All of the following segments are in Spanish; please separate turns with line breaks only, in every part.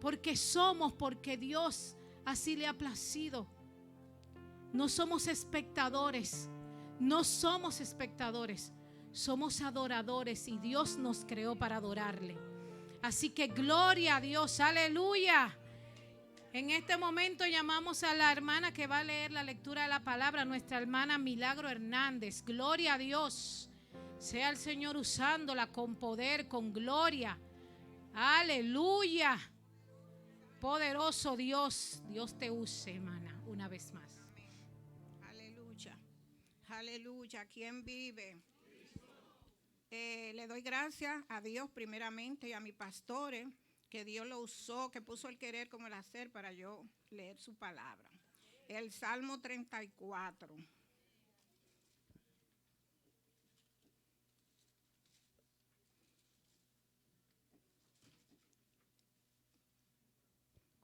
porque Dios así le ha placido. No somos espectadores, somos adoradores y Dios nos creó para adorarle. Así que gloria a Dios, aleluya. En este momento llamamos a la hermana que va a leer la lectura de la palabra, nuestra hermana Milagro Hernández. Gloria a Dios. Sea el Señor usándola con poder, con gloria. Aleluya. Poderoso Dios. Dios te use, hermana, una vez más.
Aleluya. Aleluya. ¿Quién vive? Le doy gracias a Dios primeramente y a mis pastores, que Dios lo usó, que puso el querer como el hacer para yo leer su palabra. El Salmo 34.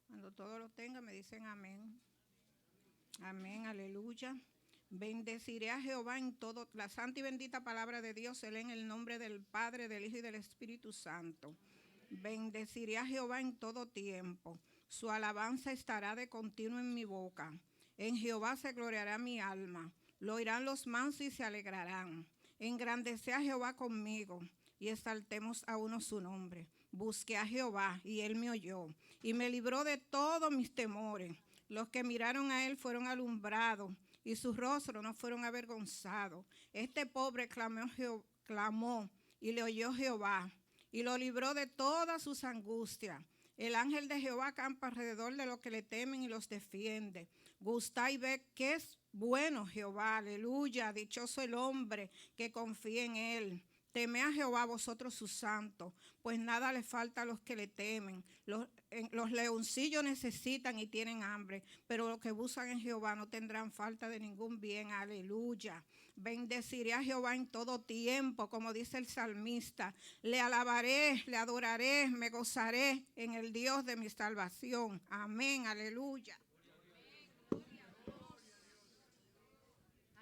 Cuando todos lo tengan me dicen amén. Amén, aleluya. Bendeciré a Jehová en todo. La santa y bendita palabra de Dios se lee en el nombre del Padre, del Hijo y del Espíritu Santo. Bendeciré a Jehová en todo tiempo. Su alabanza estará de continuo en mi boca. En Jehová se gloriará mi alma. Lo oirán los mansos y se alegrarán. Engrandece a Jehová conmigo y exaltemos a uno su nombre. Busqué a Jehová y él me oyó y me libró de todos mis temores. Los que miraron a él fueron alumbrados y sus rostros no fueron avergonzados. Este pobre clamó y le oyó Jehová y lo libró de todas sus angustias. El ángel de Jehová acampa alrededor de los que le temen y los defiende. Gustad y ved que es bueno Jehová, aleluya. Dichoso el hombre que confía en él. Temed a Jehová vosotros sus santos, pues nada le falta a los que le temen. Los leoncillos necesitan y tienen hambre, pero los que buscan en Jehová no tendrán falta de ningún bien, aleluya. Bendeciré a Jehová en todo tiempo, como dice el salmista. Le alabaré, le adoraré, me gozaré en el Dios de mi salvación. Amén, aleluya.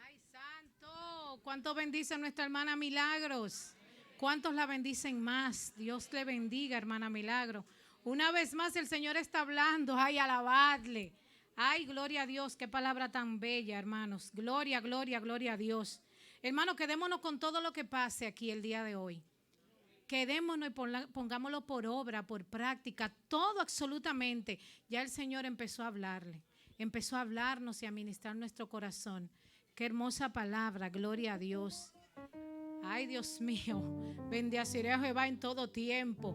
Ay, santo. ¿Cuántos bendicen a nuestra hermana Milagros? ¿Cuántos la bendicen más? Dios le bendiga, hermana Milagro. Una vez más el Señor está hablando. Ay, alabadle. Ay, gloria a Dios, qué palabra tan bella, hermanos. Gloria, gloria, gloria a Dios. Hermanos, quedémonos con todo lo que pase aquí el día de hoy. Quedémonos y pongámoslo por obra, por práctica, todo absolutamente. Ya el Señor empezó a hablarle, empezó a hablarnos y a ministrar nuestro corazón. Qué hermosa palabra, gloria a Dios. Ay, Dios mío, bendeciré a Jehová en todo tiempo.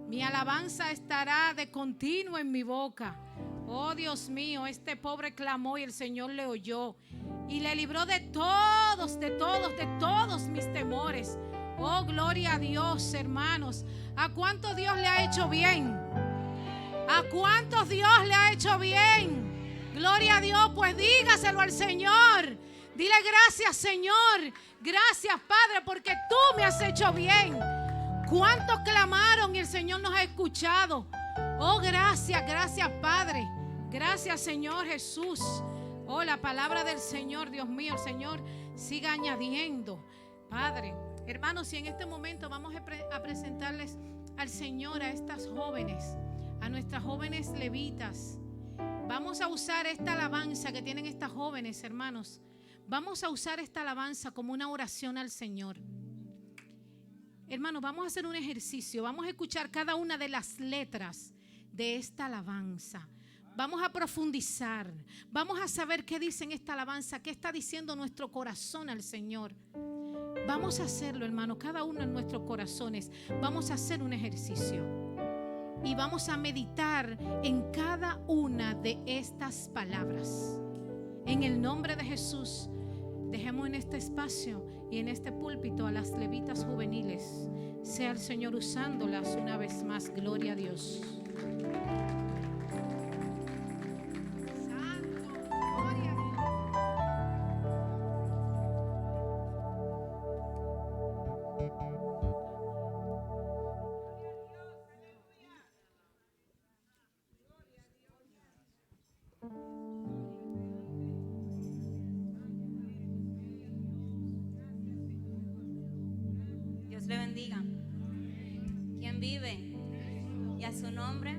Mi alabanza estará de continuo en mi boca. Oh, Dios mío, este pobre clamó y el Señor le oyó y le libró de todos mis temores. Oh, gloria a Dios, hermanos. ¿A cuántos Dios le ha hecho bien? ¿A cuántos Dios le ha hecho bien? Gloria a Dios, pues dígaselo al Señor. Dile gracias, Señor. Gracias, Padre, porque tú me has hecho bien. ¿Cuántos clamaron y el Señor nos ha escuchado? Oh, gracias, gracias, Padre. Gracias, Señor Jesús. Oh, la palabra del Señor, Dios mío, el Señor siga añadiendo. Padre, hermanos, y en este momento vamos a presentarles al Señor a estas jóvenes, a nuestras jóvenes levitas. Vamos a usar esta alabanza que tienen estas jóvenes, hermanos. Vamos a usar esta alabanza como una oración al Señor. Hermanos, vamos a hacer un ejercicio. Vamos a escuchar cada una de las letras de esta alabanza. Vamos a profundizar. Vamos a saber qué dice en esta alabanza, qué está diciendo nuestro corazón al Señor. Vamos a hacerlo, hermano, cada uno en nuestros corazones. Vamos a hacer un ejercicio y vamos a meditar en cada una de estas palabras. En el nombre de Jesús, dejemos en este espacio y en este púlpito a las levitas juveniles. Sea el Señor usándolas una vez más. Gloria a Dios.
Dios le bendiga. ¿Quién vive? Y a su nombre,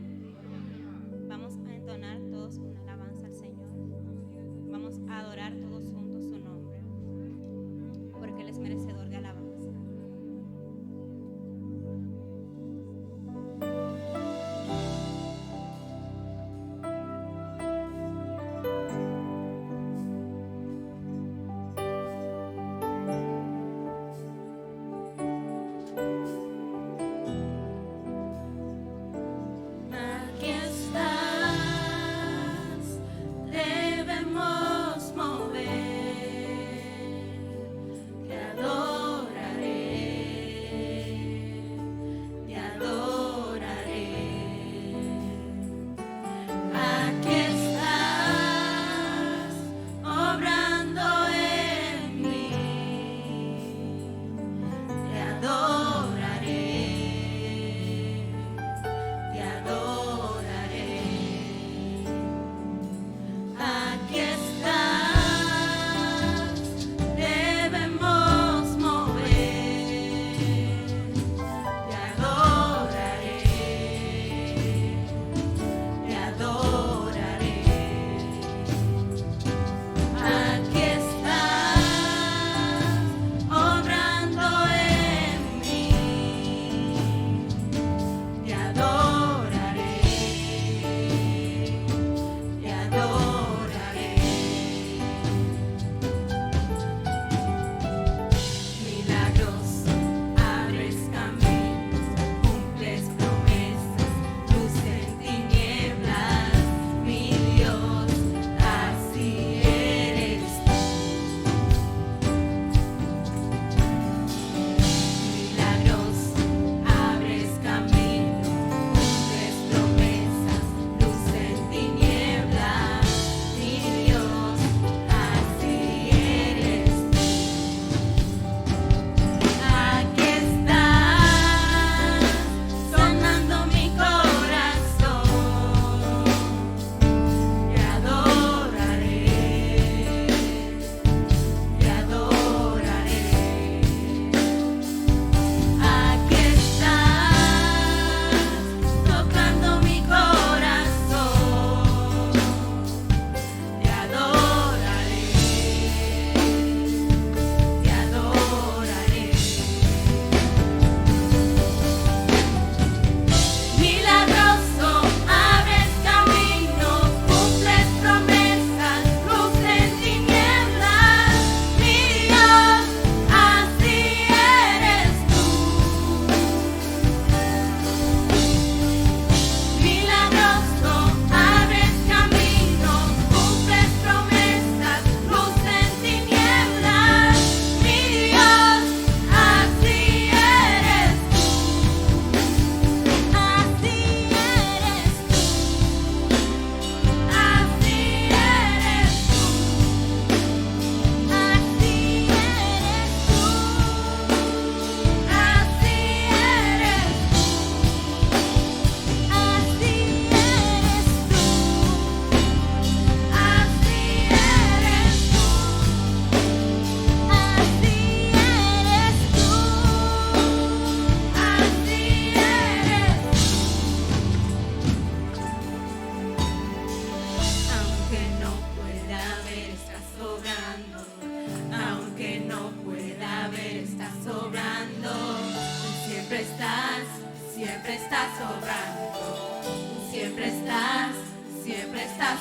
siempre estás sobrando, siempre estás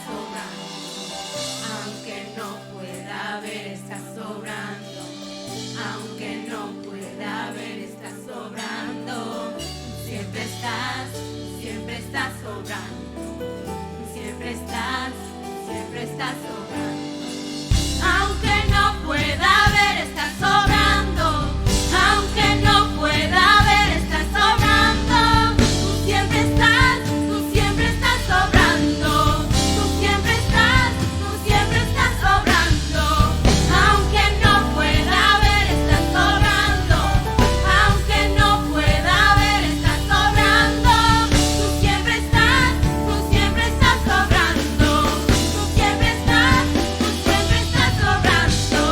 sobrando, aunque no pueda ver, estás sobrando, aunque no pueda ver, estás sobrando, siempre estás sobrando, siempre estás sobrando, aunque no pueda ver, estás sobrando, aunque no pueda ver, estás sobrando, tú siempre estás sobrando, tú siempre estás sobrando, aunque no pueda ver, estás sobrando, aunque no pueda ver, estás sobrando, tú siempre estás sobrando, tú siempre estás sobrando,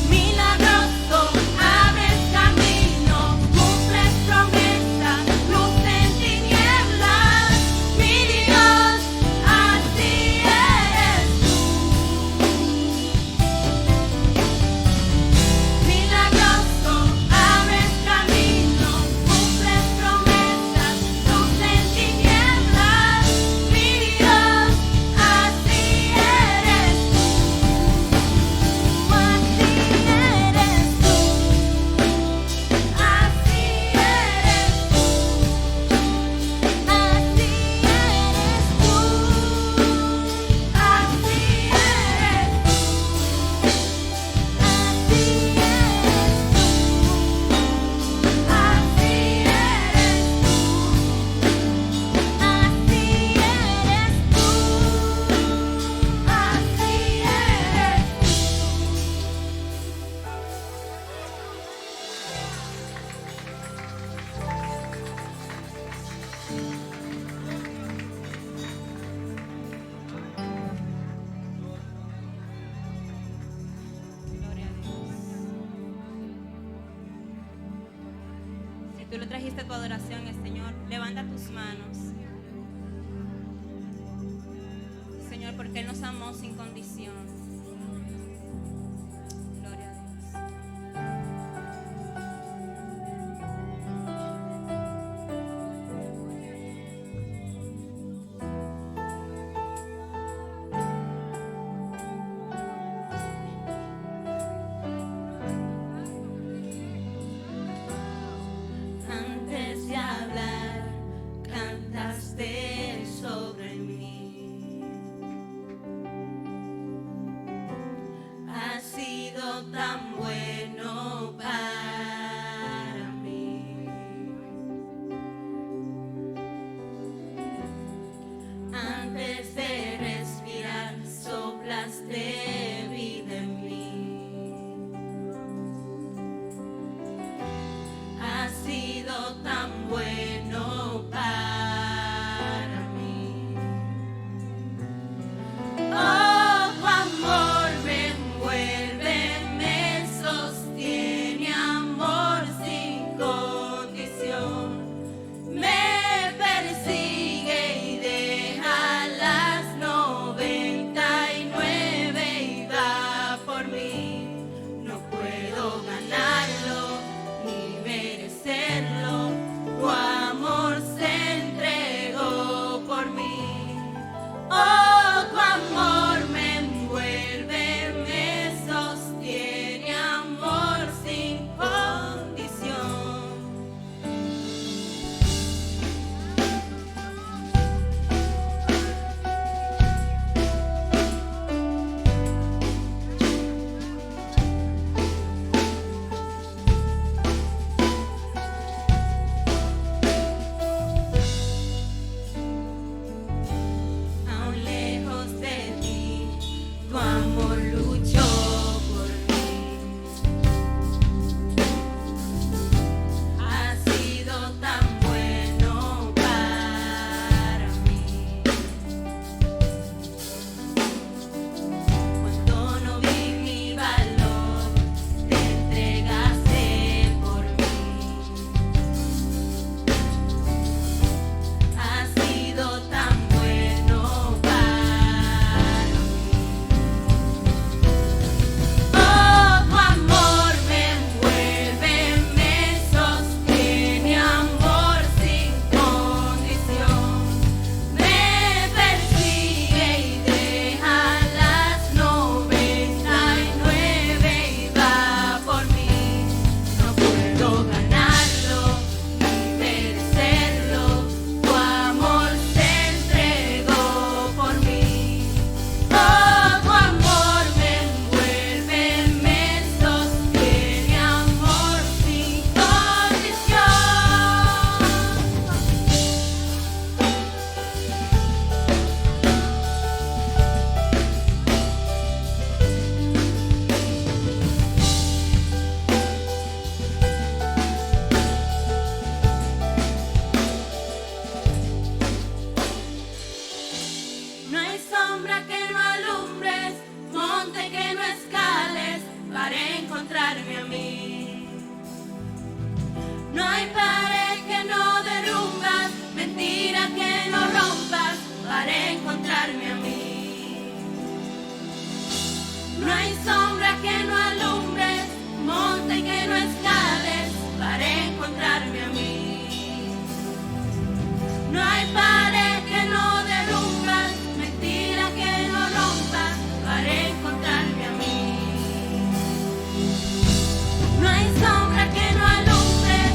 milagroso, abres camino, cumples promesas, luz en tinieblas, mi Dios, así eres tú. Milagroso, abres camino, cumples promesas, luz en tinieblas, mi Dios, así eres tú. Así eres tú, así eres tú, así eres tú, así eres tú, Gloria a Dios. Si tú le trajiste tu adoración al Señor, levanta tus manos. Señor, porque Él nos amó sin condición. Gloria a Dios. Antes de hablar, cantaste sobre mí. Has sido tan bueno para mí. Antes de respirar, soplaste vida en mí. Has sido tan bueno para mí. No hay pared que no derrumbas, mentira que no rompas para encontrarme a mí. No hay sombra que no alumbres, monte que no escales para encontrarme a mí. No hay pared que no derrumbas, mentira que no rompas para encontrarme a mí. No hay sombra que no alumbres,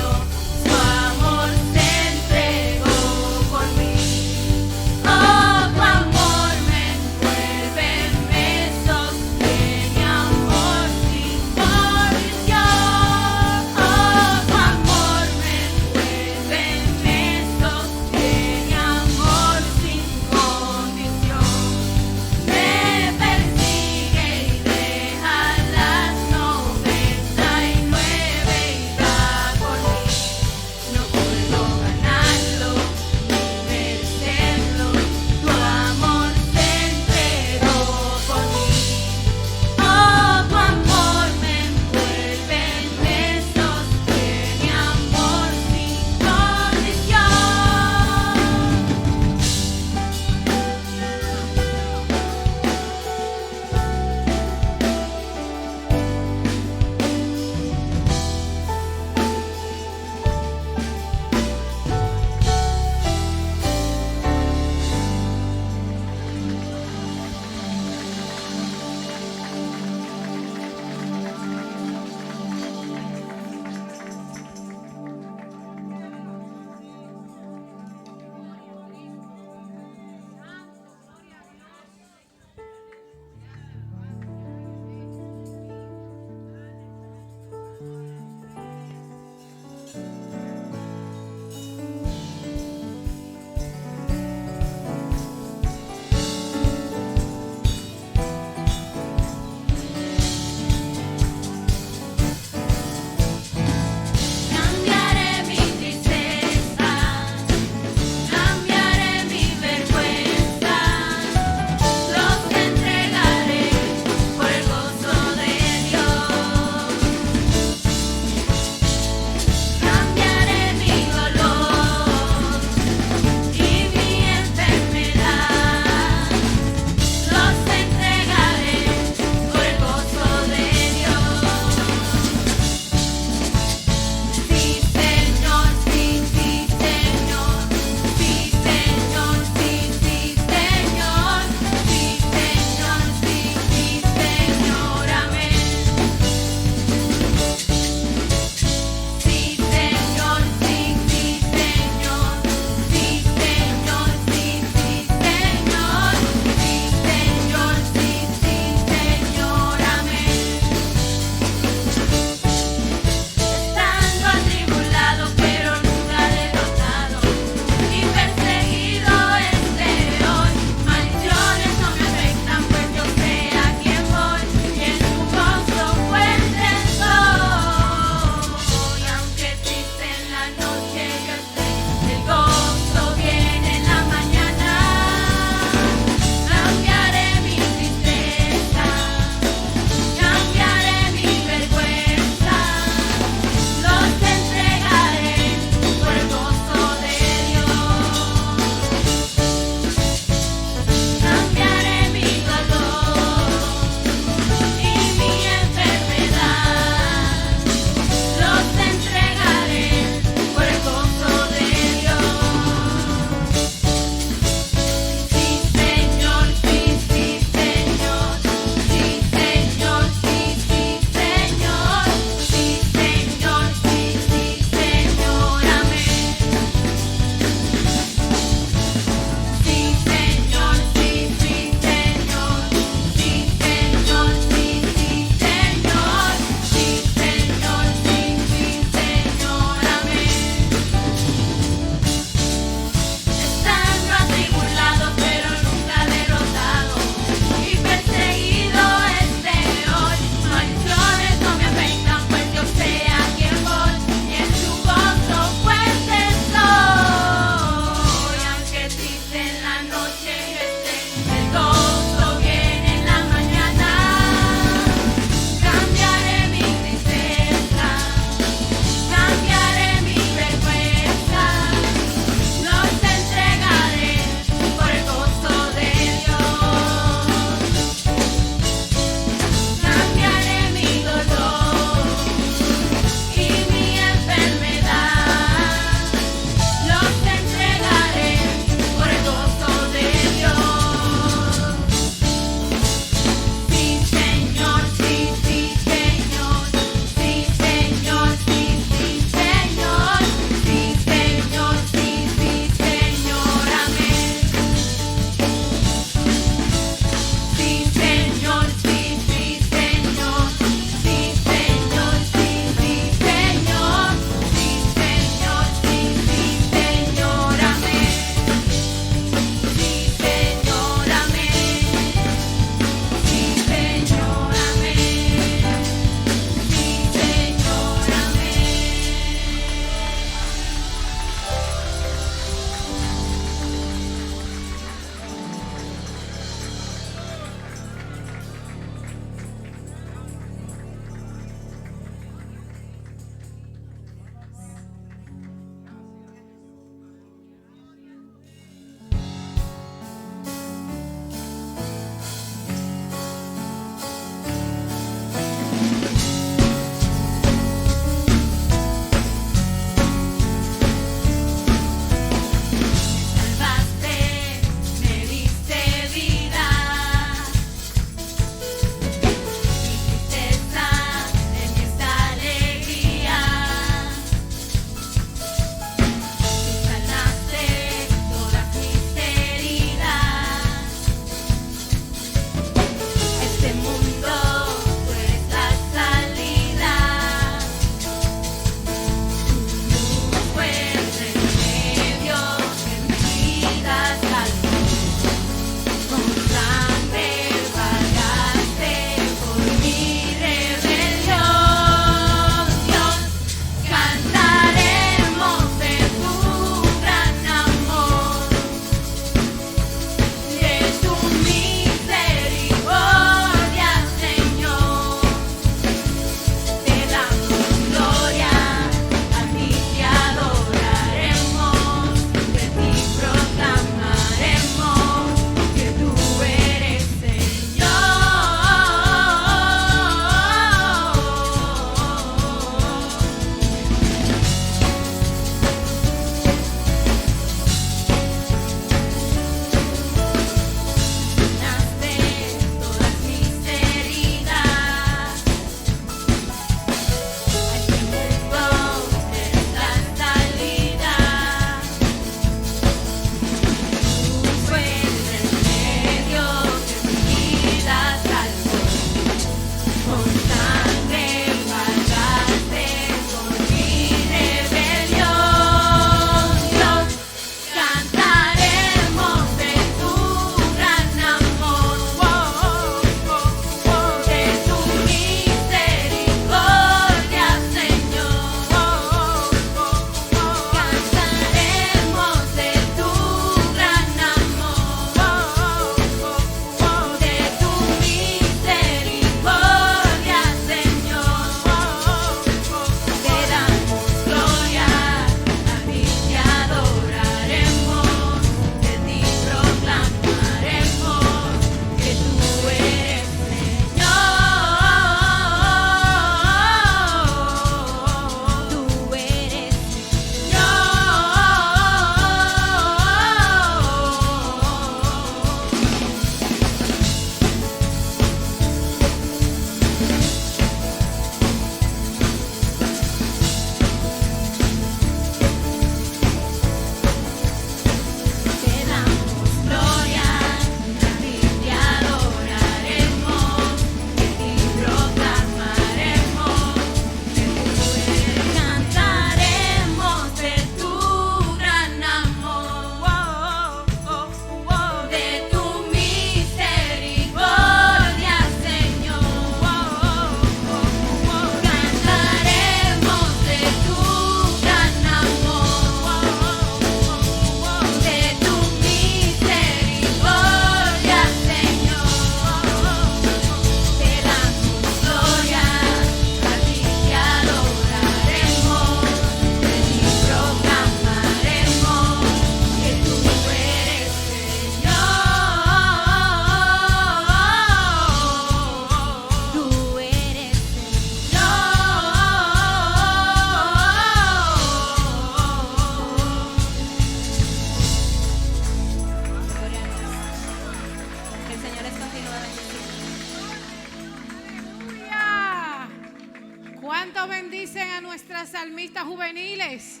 ¿Cuántos bendicen a nuestras salmistas juveniles?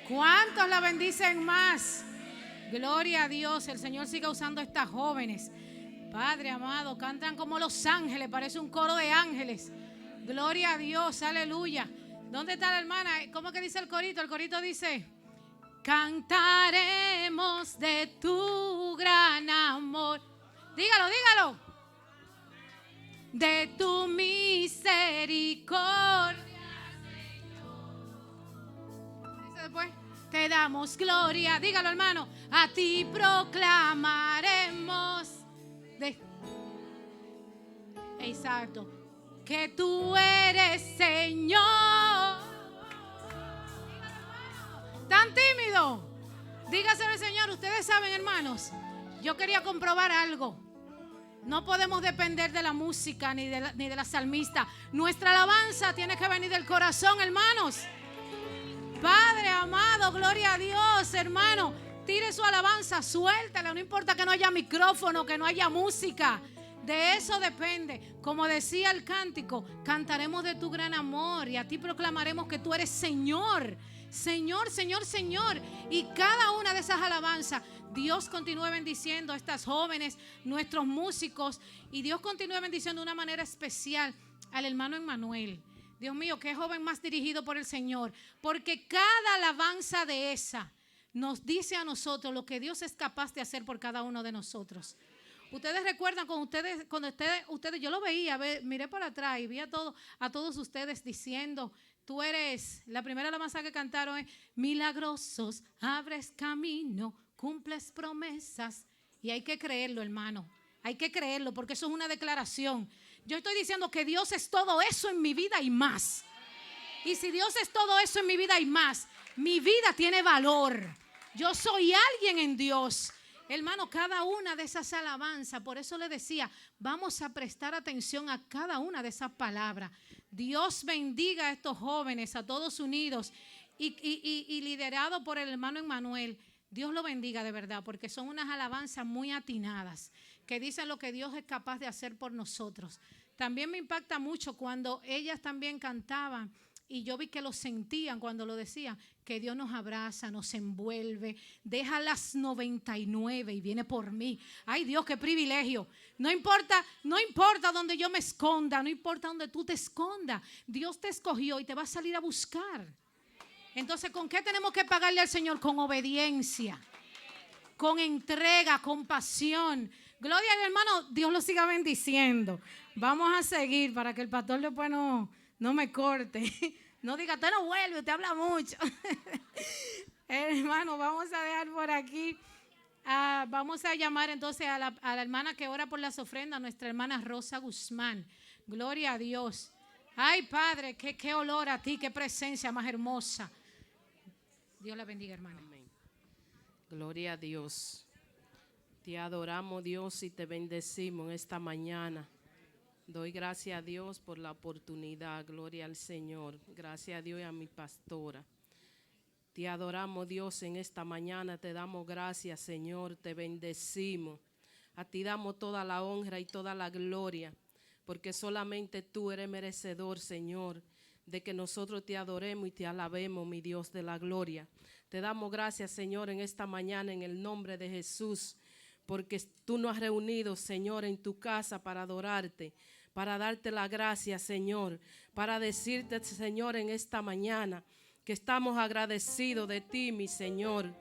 ¿Cuántos la bendicen más? Gloria a Dios, el Señor siga usando a estas jóvenes. Padre amado, cantan como los ángeles, parece un coro de ángeles. Gloria a Dios, aleluya. ¿Dónde está la hermana? ¿Cómo que dice el corito? El corito dice: cantaremos de tu gran amor. Dígalo, dígalo. De tu misericordia, Señor. Dice después: te damos gloria. Dígalo, hermano. A ti proclamaremos. Exacto. Que tú eres Señor. ¿Tan tímido? Dígaselo al Señor. Ustedes saben, hermanos, yo quería comprobar algo. No podemos depender de la música ni de la salmista. Nuestra alabanza tiene que venir del corazón, hermanos. Padre amado, gloria a Dios, hermano. Tire su alabanza, suéltala. No importa que no haya micrófono, que no haya música. De eso depende. Como decía el cántico, cantaremos de tu gran amor y a ti proclamaremos que tú eres Señor. Señor, Señor, Señor. Y cada una de esas alabanzas, Dios continúe bendiciendo a estas jóvenes, nuestros músicos, y Dios continúe bendiciendo de una manera especial al hermano Emmanuel. Dios mío, qué joven más dirigido por el Señor, porque cada alabanza de esa nos dice a nosotros lo que Dios es capaz de hacer por cada uno de nosotros. Ustedes recuerdan cuando ustedes, yo lo veía, miré para atrás y vi a todos ustedes diciendo: tú eres, la primera alabanza que cantaron es: milagrosos, abres camino, cumples promesas. Y hay que creerlo, hermano. Hay que creerlo, porque eso es una declaración. Yo estoy diciendo que Dios es todo eso en mi vida y más. Y si Dios es todo eso en mi vida y más, mi vida tiene valor. Yo soy alguien en Dios. Hermano, cada una de esas alabanzas, por eso le decía, vamos a prestar atención a cada una de esas palabras. Dios bendiga a estos jóvenes, a todos unidos y liderado por el hermano Emmanuel. Dios lo bendiga de verdad, porque son unas alabanzas muy atinadas, que dicen lo que Dios es capaz de hacer por nosotros. También me impacta mucho cuando ellas también cantaban, y yo vi que lo sentían cuando lo decían, que Dios nos abraza, nos envuelve, deja las 99 y viene por mí. Ay, Dios, qué privilegio. No importa donde yo me esconda, no importa donde tú te escondas. Dios te escogió y te va a salir a buscar. Entonces, ¿con qué tenemos que pagarle al Señor? Con obediencia, con entrega, con pasión. Gloria al hermano, Dios lo siga bendiciendo. Vamos a seguir para que el pastor después no me corte. No diga: usted no vuelve, usted habla mucho. Hermano, vamos a dejar por aquí. Vamos a llamar entonces a la hermana que ora por las ofrendas, nuestra hermana Rosa Guzmán. Gloria a Dios. Ay, Padre, qué olor a ti, qué presencia más hermosa. Dios la bendiga, hermana.
Amén. Gloria a Dios. Te adoramos, Dios, y te bendecimos en esta mañana. Doy gracias a Dios por la oportunidad. Gloria al Señor. Gracias a Dios y a mi pastora. Te adoramos, Dios, en esta mañana. Te damos gracias, Señor. Te bendecimos. A ti damos toda la honra y toda la gloria, porque solamente tú eres merecedor, Señor, de que nosotros te adoremos y te alabemos, mi Dios de la gloria. Te damos gracias, Señor, en esta mañana, en el nombre de Jesús, porque tú nos has reunido, Señor, en tu casa para adorarte, para darte la gracia, Señor, para decirte, Señor, en esta mañana que estamos agradecidos de ti, mi Señor.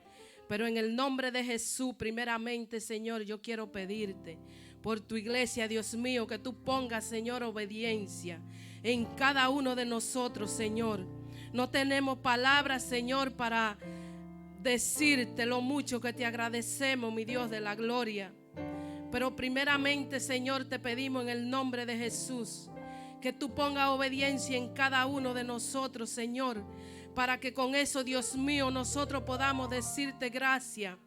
Pero en el nombre de Jesús, primeramente, Señor, yo quiero pedirte por tu iglesia, Dios mío, que tú pongas, Señor, obediencia en cada uno de nosotros, Señor. No tenemos palabras, Señor, para decirte lo mucho que te agradecemos, mi Dios de la gloria. Pero primeramente, Señor, te pedimos en el nombre de Jesús que tú pongas obediencia en cada uno de nosotros, Señor, para que con eso, Dios mío, nosotros podamos decirte gracias.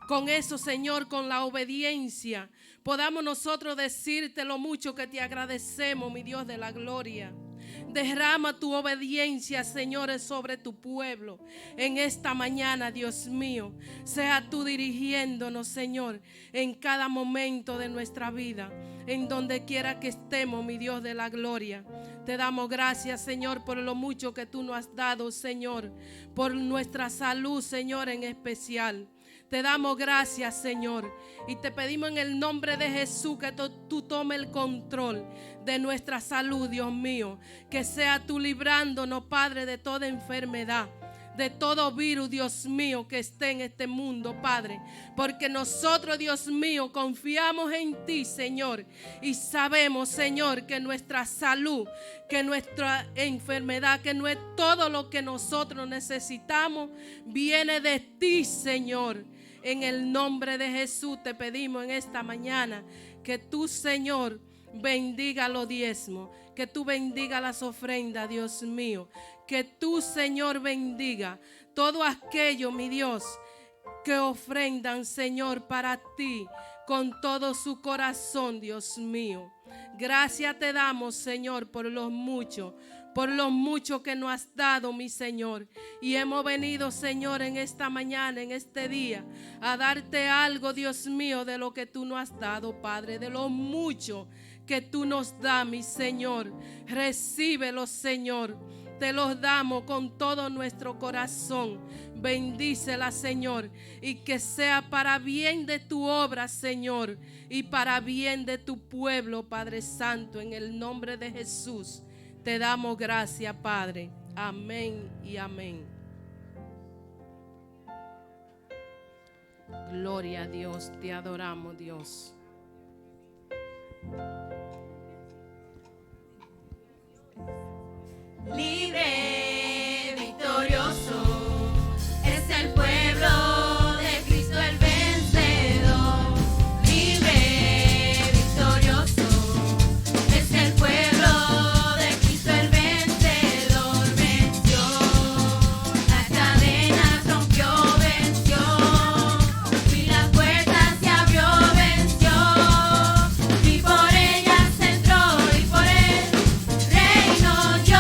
Con eso, Señor, con la obediencia, podamos nosotros decirte lo mucho que te agradecemos, mi Dios de la gloria. Derrama tu obediencia, Señor, sobre tu pueblo. En esta mañana, Dios mío, sea tú dirigiéndonos, Señor, en cada momento de nuestra vida, en donde quiera que estemos, mi Dios de la gloria. Te damos gracias, Señor, por lo mucho que tú nos has dado, Señor, por nuestra salud, Señor, en especial. Te damos gracias, Señor, y te pedimos en el nombre de Jesús que tú tomes el control de nuestra salud, Dios mío. Que sea tú librándonos, Padre, de toda enfermedad, de todo virus, Dios mío, que esté en este mundo, Padre. Porque nosotros, Dios mío, confiamos en ti, Señor, y sabemos, Señor, que nuestra salud, que nuestra enfermedad, que no es todo lo que nosotros necesitamos, viene de ti, Señor. En el nombre de Jesús te pedimos en esta mañana que tú, Señor, bendiga los diezmos, que tú bendiga las ofrendas, Dios mío. Que tú, Señor, bendiga todo aquello, mi Dios, que ofrendan, Señor, para ti con todo su corazón, Dios mío. Gracias te damos, Señor, por lo mucho que nos has dado, mi Señor. Y hemos venido, Señor, en esta mañana, en este día, a darte algo, Dios mío, de lo que tú nos has dado, Padre, de lo mucho que tú nos das, mi Señor. Recíbelo, Señor. Te los damos con todo nuestro corazón. Bendícela, Señor, y que sea para bien de tu obra, Señor, y para bien de tu pueblo, Padre Santo, en el nombre de Jesús. Te damos gracias, Padre. Amén y amén. Gloria a Dios, te adoramos, Dios.
Libre, victorioso, es el pueblo de Cristo el vencedor. Libre, victorioso, es el pueblo de Cristo el vencedor. Venció, las cadenas rompió, venció, y las puertas se abrió, venció, y por ellas entró, y por el reino yo.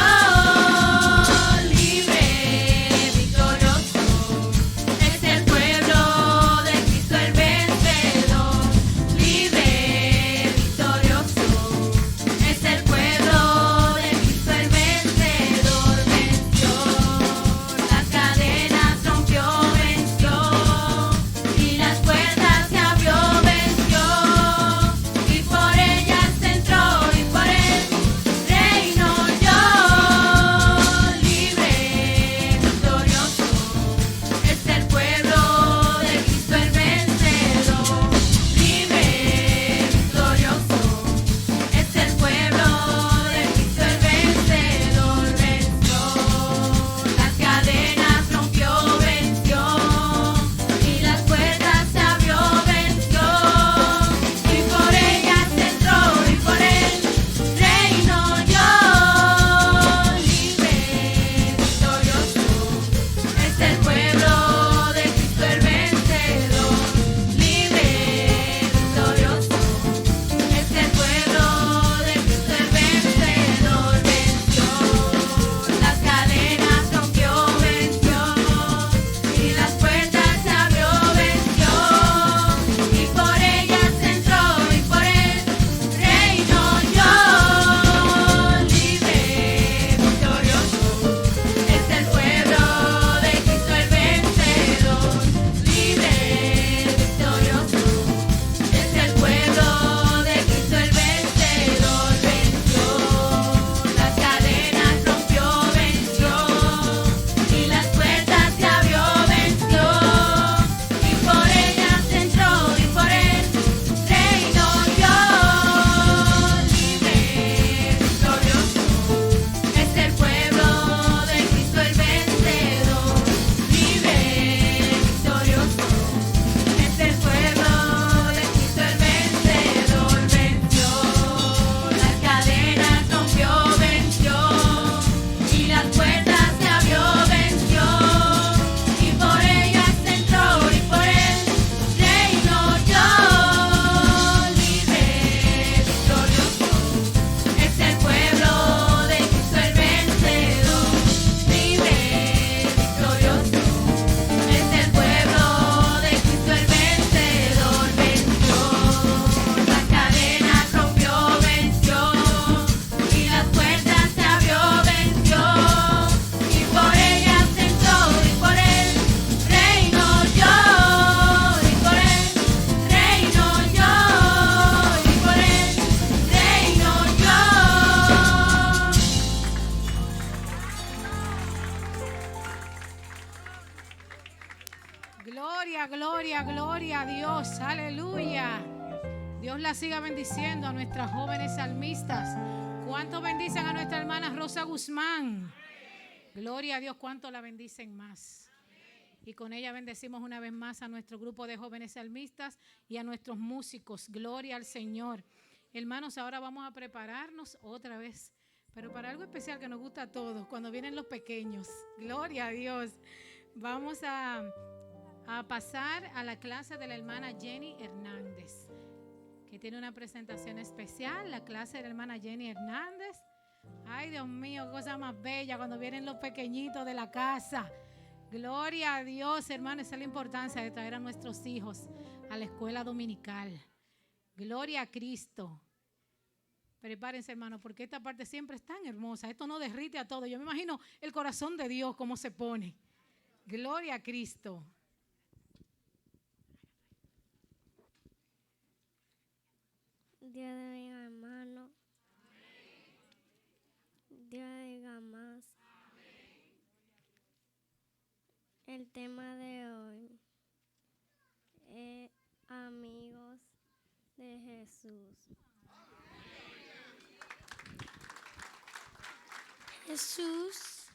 Gloria, gloria, gloria a Dios. Aleluya. Dios la siga bendiciendo a nuestras jóvenes salmistas. ¿Cuánto bendicen a nuestra hermana Rosa Guzmán? Gloria a Dios, ¿cuánto la bendicen más? Y con ella bendecimos una vez más a nuestro grupo de jóvenes salmistas y a nuestros músicos. Gloria al Señor. Hermanos, ahora vamos a prepararnos otra vez, pero para algo especial que nos gusta a todos, cuando vienen los pequeños. Gloria a Dios. Vamos a pasar a la clase de la hermana Jenny Hernández, que tiene una presentación especial, la clase de la hermana Jenny Hernández. Ay, Dios mío, qué cosa más bella cuando vienen los pequeñitos de la casa. Gloria a Dios, hermanos, esa es la importancia de traer a nuestros hijos a la escuela dominical. Gloria a Cristo. Prepárense, hermanos, porque esta parte siempre es tan hermosa. Esto no derrite a todo. Yo me imagino el corazón de Dios cómo se pone. Gloria a Cristo.
Dios bendiga, hermano. Dios bendiga más. El tema de hoy es amigos de Jesús.
Jesús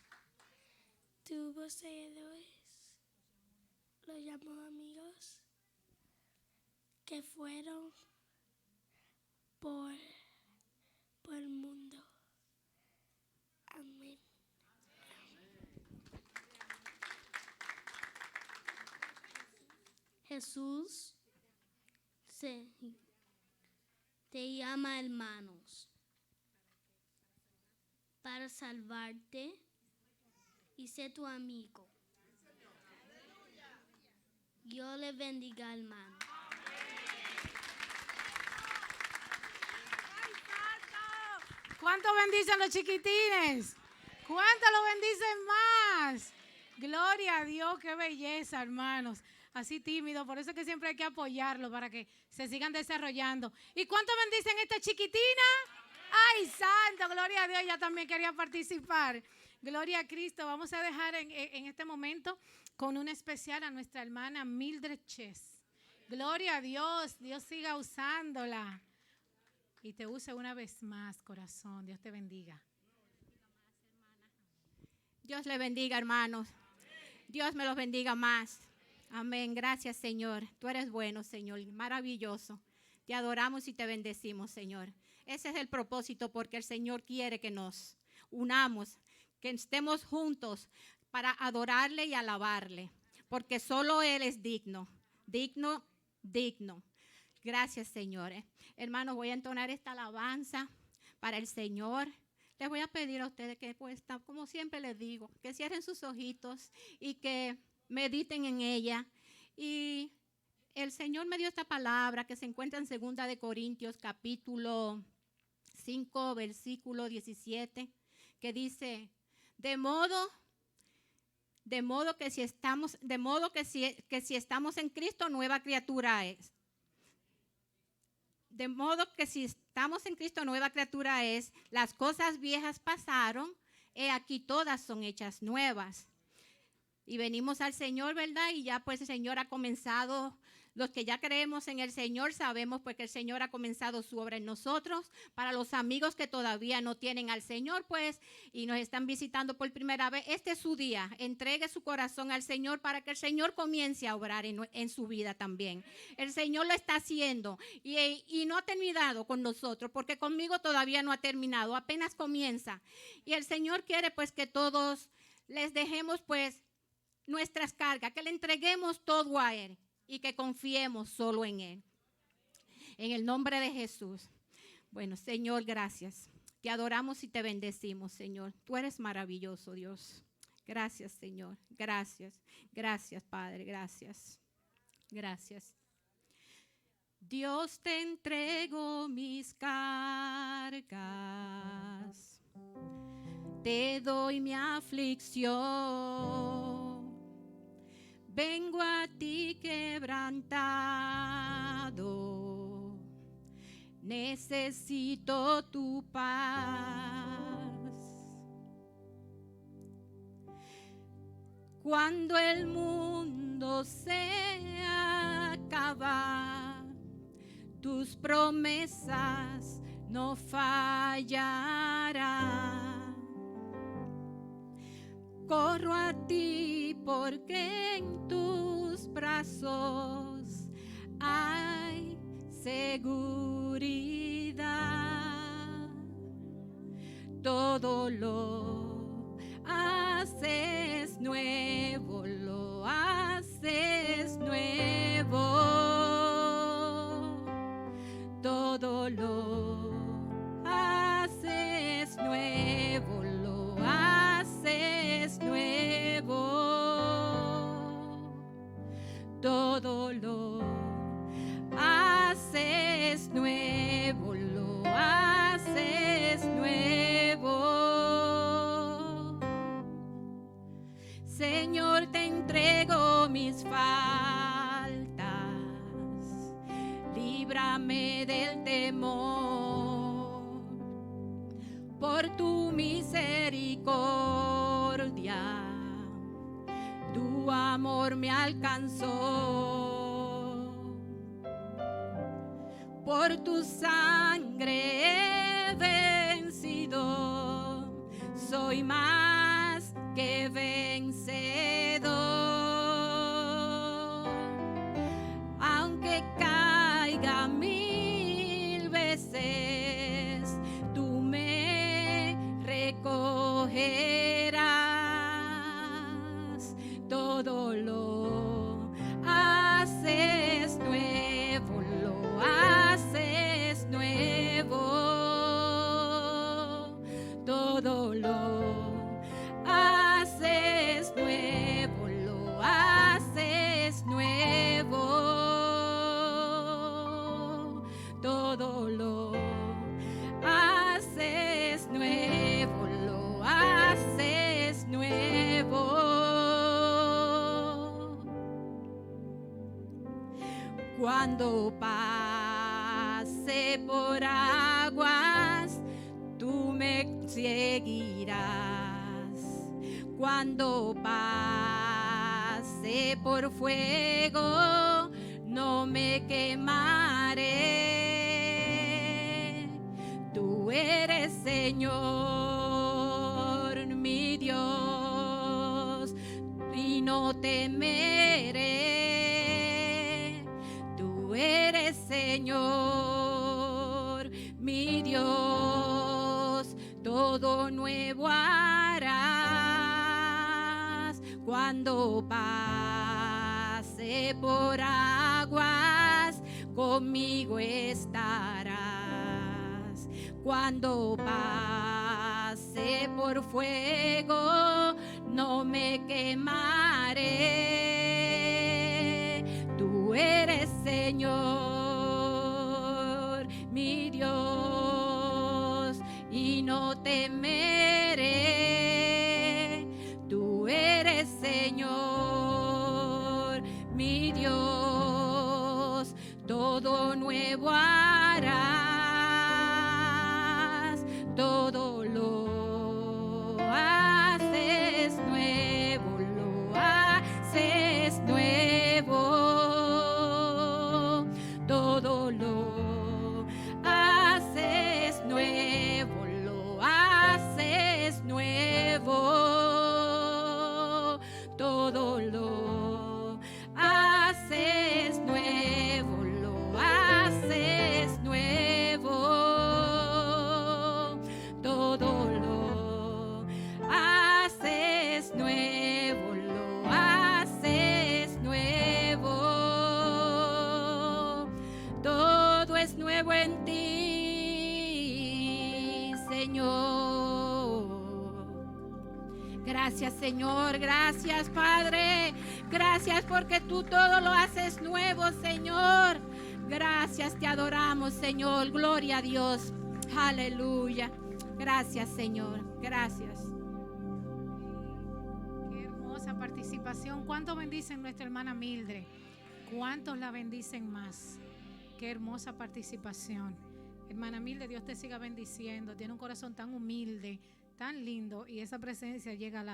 tuvo seguidores, los llamó amigos, que fueron por el mundo. Amén.
Jesús te llama hermanos para salvarte y ser tu amigo. Dios le bendiga, hermano.
¿Cuánto bendicen los chiquitines? ¿Cuánto lo bendicen más? Gloria a Dios, qué belleza, hermanos. Así tímido, por eso es que siempre hay que apoyarlo para que se sigan desarrollando. ¿Y cuánto bendicen esta chiquitina? ¡Ay, santo! Gloria a Dios, ella también quería participar. Gloria a Cristo. Vamos a dejar en este momento con un especial a nuestra hermana Mildred Chess. Gloria a Dios, Dios siga usándola. Y te use una vez más, corazón. Dios te bendiga.
Dios le bendiga, hermanos. Dios me los bendiga más. Amén. Gracias, Señor. Tú eres bueno, Señor. Maravilloso. Te adoramos y te bendecimos, Señor. Ese es el propósito, porque el Señor quiere que nos unamos, que estemos juntos para adorarle y alabarle, porque solo Él es digno, digno, digno. Gracias, Señor. Hermanos, voy a entonar esta alabanza para el Señor. Les voy a pedir a ustedes que, pues, como siempre les digo, que cierren sus ojitos y que mediten en ella. Y el Señor me dio esta palabra que se encuentra en 2 de Corintios, capítulo 5, versículo 17, que dice: de modo que si estamos en Cristo, nueva criatura es. De modo que si estamos en Cristo, nueva criatura es. Las cosas viejas pasaron, he aquí todas son hechas nuevas. Y venimos al Señor, ¿verdad? Y ya pues el Señor ha comenzado. Los que ya creemos en el Señor sabemos pues que el Señor ha comenzado su obra en nosotros. Para los amigos que todavía no tienen al Señor pues y nos están visitando por primera vez, este es su día. Entregue su corazón al Señor para que el Señor comience a obrar en su vida también. El Señor lo está haciendo y no ha terminado con nosotros, porque conmigo todavía no ha terminado, apenas comienza. Y el Señor quiere pues que todos les dejemos pues nuestras cargas, que le entreguemos todo a Él y que confiemos solo en Él. En el nombre de Jesús. Bueno, Señor, gracias. Te adoramos y te bendecimos, Señor. Tú eres maravilloso, Dios. Gracias, Señor. Gracias. Gracias, Padre. Gracias. Gracias. Dios, te entrego mis cargas. Te doy mi aflicción. Vengo a ti quebrantado, necesito tu paz. Cuando el mundo se Jehová, tus promesas no fallarán. Corro a ti porque en tus brazos hay seguridad. Todo lo haces nuevo, lo haces nuevo. Todo lo haces nuevo, lo haces nuevo. Todo lo haces nuevo, lo haces nuevo. Señor, te entrego mis faltas, líbrame del temor, por tu misericordia, tu amor me alcanzó. Por tu sangre he vencido, soy más que vencedor. Aunque caiga 1000 veces, tú me recogerás. Todo lo haces nuevo, lo haces nuevo. Todo lo haces nuevo, lo haces nuevo. Todo lo haces nuevo, lo haces nuevo. Cuando pase por aguas, tú me seguirás. Cuando pase por fuego, no me quemaré. Tú eres, Señor, mi Dios, y no temeré. Tú eres, Señor, mi Dios, todo nuevo harás. Cuando pase por aguas, conmigo estarás. Cuando pase por fuego, no me quemaré. Tú eres, Señor, mi Dios, y no temeré. Tú eres, Señor, mi Dios, todo nuevo harás. Todo lo haces nuevo, lo haces nuevo. Todo lo haces nuevo, lo haces nuevo. Todo lo haces nuevo, lo haces nuevo. Todo lo haces nuevo, lo haces nuevo. Todo es nuevo en ti, Señor. Gracias, Señor, gracias, Padre. Gracias porque tú todo lo haces nuevo, Señor. Gracias, te adoramos, Señor. Gloria a Dios. Aleluya. Gracias, Señor. Gracias.
Qué hermosa participación. ¿Cuánto bendicen nuestra hermana Mildred? ¿Cuántos la bendicen más? Qué hermosa participación. Hermana Mildred, Dios te siga bendiciendo. Tiene un corazón tan humilde, tan lindo, y esa presencia llega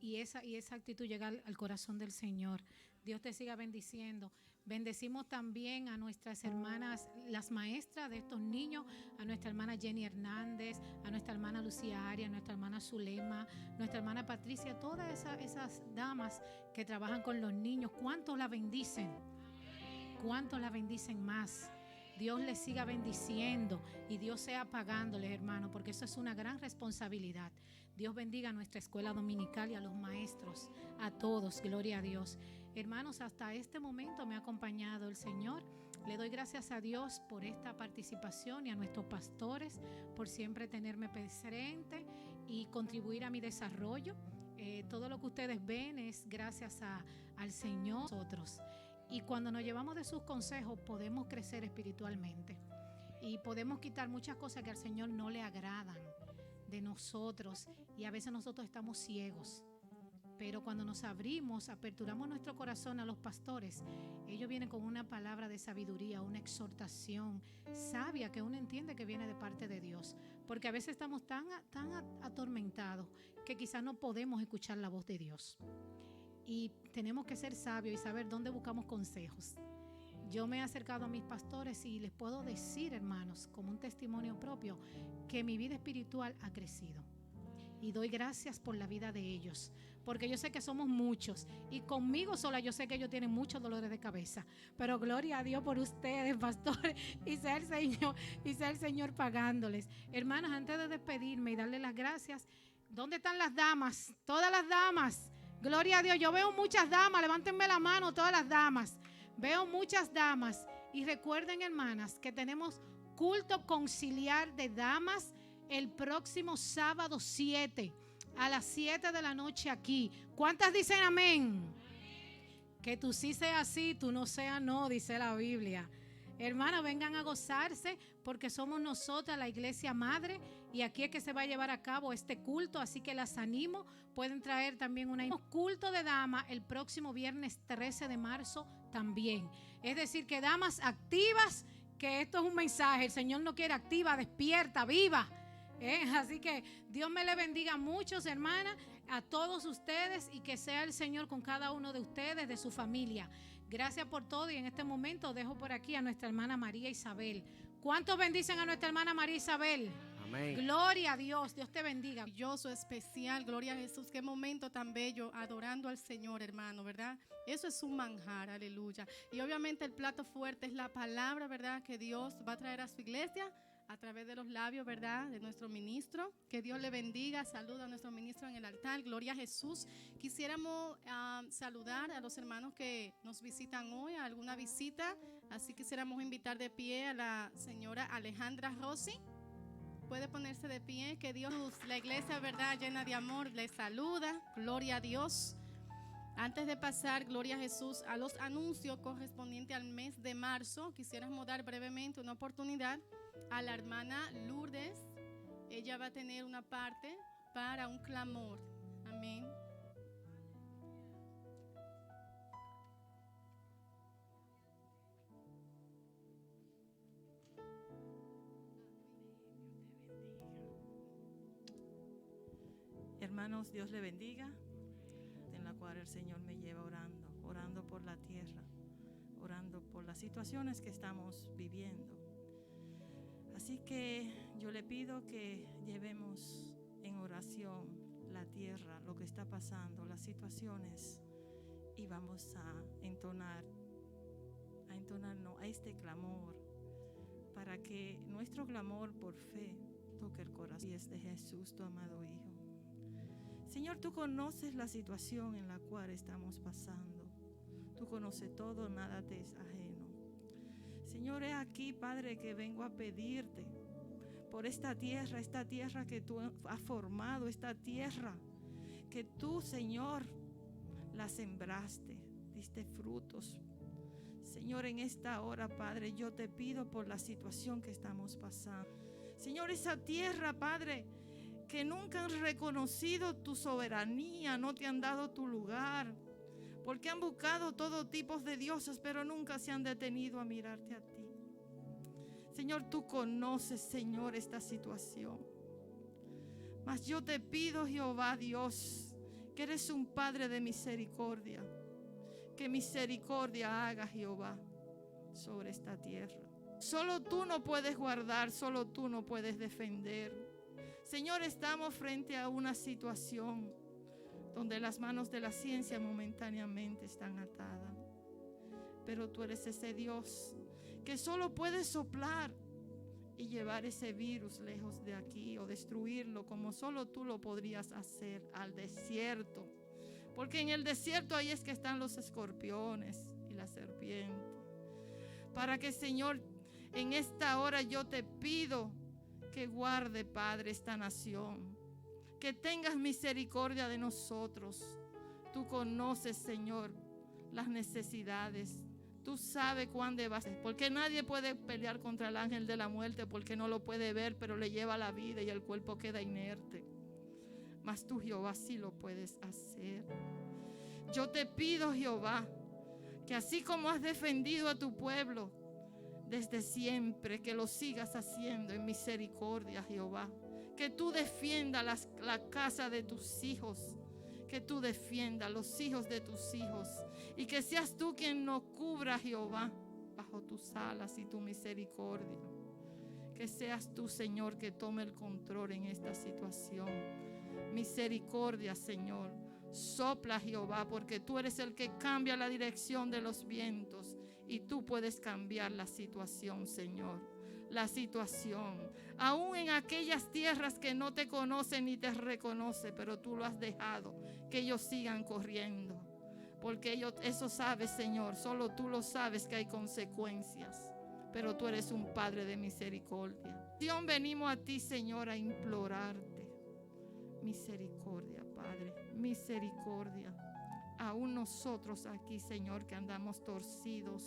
y esa actitud llega al corazón del Señor. Dios te siga bendiciendo. Bendecimos también a nuestras hermanas, las maestras de estos niños, a nuestra hermana Jenny Hernández, a nuestra hermana Lucía Arias, a nuestra hermana Zulema, nuestra hermana Patricia, todas esas damas que trabajan con los niños. ¿Cuántos la bendicen? ¿Cuántos la bendicen más? Dios les siga bendiciendo y Dios sea pagándoles, hermano, porque eso es una gran responsabilidad. Dios bendiga a nuestra escuela dominical y a los maestros, a todos, gloria a Dios. Hermanos, hasta este momento me ha acompañado el Señor. Le doy gracias a Dios por esta participación y a nuestros pastores por siempre tenerme presente y contribuir a mi desarrollo. Todo lo que ustedes ven es gracias al Señor, nosotros. Y cuando nos llevamos de sus consejos podemos crecer espiritualmente y podemos quitar muchas cosas que al Señor no le agradan de nosotros, y a veces nosotros estamos ciegos. Pero cuando nos abrimos, aperturamos nuestro corazón a los pastores, ellos vienen con una palabra de sabiduría, una exhortación sabia que uno entiende que viene de parte de Dios. Porque a veces estamos tan atormentados que quizás no podemos escuchar la voz de Dios. Y tenemos que ser sabios y saber dónde buscamos consejos. Yo me he acercado a mis pastores y les puedo decir, hermanos, como un testimonio propio, que mi vida espiritual ha crecido. Y doy gracias por la vida de ellos, porque yo sé que somos muchos y conmigo sola yo sé que ellos tienen muchos dolores de cabeza, pero gloria a Dios por ustedes, pastores, y sea el Señor pagándoles. Hermanas, antes de despedirme y darle las gracias, ¿dónde están las damas? Todas las damas, gloria a Dios. Yo veo muchas damas, levántenme la mano todas las damas, veo muchas damas. Y recuerden, hermanas, que tenemos culto conciliar de damas el próximo sábado 7 a las 7 de la noche aquí. ¿Cuántas dicen amén? Que tú sí seas sí, tú no seas no, dice la Biblia. Hermanas, vengan a gozarse porque somos nosotras la iglesia madre y aquí es que se va a llevar a cabo este culto, así que las animo. Pueden traer también un culto de dama el próximo viernes 13 de marzo también. Es decir, que damas activas, que esto es un mensaje, el Señor no quiere activa, despierta, viva. Así que Dios me le bendiga a muchos, hermanas, a todos ustedes, y que sea el Señor con cada uno de ustedes, de su familia. Gracias por todo, y en este momento dejo por aquí a nuestra hermana María Isabel. ¿Cuántos bendicen a nuestra hermana María Isabel? Amén. Gloria a Dios, Dios te bendiga.
Maravilloso, especial, gloria a Jesús. Qué momento tan bello, adorando al Señor, hermano, ¿verdad? Eso es un manjar, aleluya. Y obviamente el plato fuerte es la palabra, ¿verdad? Que Dios va a traer a su iglesia a través de los labios, ¿verdad?, de nuestro ministro. Que Dios le bendiga. Saluda a nuestro ministro en el altar. Gloria a Jesús. Quisiéramos saludar a los hermanos que nos visitan hoy, a alguna visita. Así quisiéramos invitar de pie a la señora Alejandra Rossi. Puede ponerse de pie. Que Dios, la iglesia, ¿verdad?, llena de amor, les saluda. Gloria a Dios. Antes de pasar, gloria a Jesús, a los anuncios correspondientes al mes de marzo, quisiéramos dar brevemente una oportunidad a la hermana Lourdes. Ella va a tener una parte para un clamor. Amén.
Hermanos, Dios le bendiga. En la cual el Señor me lleva orando por la tierra, orando por las situaciones que estamos viviendo. Así que yo le pido que llevemos en oración la tierra, lo que está pasando, las situaciones, y vamos a entonarnos a este clamor, para que nuestro clamor por fe toque el corazón de Jesús, tu amado Hijo. Señor, tú conoces la situación en la cual estamos pasando. Tú conoces todo, nada te es ajeno. Señor, es aquí, Padre, que vengo a pedirte por esta tierra que tú has formado, esta tierra que tú, Señor, la sembraste, diste frutos. Señor, en esta hora, Padre, yo te pido por la situación que estamos pasando. Señor, esa tierra, Padre, que nunca han reconocido tu soberanía, no te han dado tu lugar, porque han buscado todo tipo de dioses, pero nunca se han detenido a mirarte a ti. Señor, tú conoces, Señor, esta situación. Mas yo te pido, Jehová Dios, que eres un Padre de misericordia. Que misericordia haga Jehová sobre esta tierra. Solo tú no puedes guardar, solo tú no puedes defender. Señor, estamos frente a una situación donde las manos de la ciencia momentáneamente están atadas. Pero tú eres ese Dios que solo puede soplar y llevar ese virus lejos de aquí o destruirlo como solo tú lo podrías hacer al desierto. Porque en el desierto ahí es que están los escorpiones y la serpiente. Para que, Señor, en esta hora yo te pido que guarde, Padre, esta nación. Que tengas misericordia de nosotros. Tú conoces, Señor, las necesidades. Tú sabes cuándo vas. Porque nadie puede pelear contra el ángel de la muerte porque no lo puede ver, pero le lleva la vida y el cuerpo queda inerte. Mas tú, Jehová, sí lo puedes hacer. Yo te pido, Jehová, que así como has defendido a tu pueblo desde siempre, que lo sigas haciendo en misericordia, Jehová. Que tú defiendas la casa de tus hijos. Que tú defiendas los hijos de tus hijos. Y que seas tú quien nos cubra, Jehová, bajo tus alas y tu misericordia. Que seas tú, Señor, que tome el control en esta situación. Misericordia, Señor. Sopla, Jehová, porque tú eres el que cambia la dirección de los vientos. Y tú puedes cambiar la situación, Señor. La situación, aún en aquellas tierras que no te conocen ni te reconocen, pero tú lo has dejado, que ellos sigan corriendo, porque ellos, eso sabes, Señor, solo tú lo sabes que hay consecuencias, pero tú eres un Padre de misericordia. Dios, venimos a ti, Señor, a implorarte misericordia, Padre, misericordia. Aún nosotros aquí, Señor, que andamos torcidos,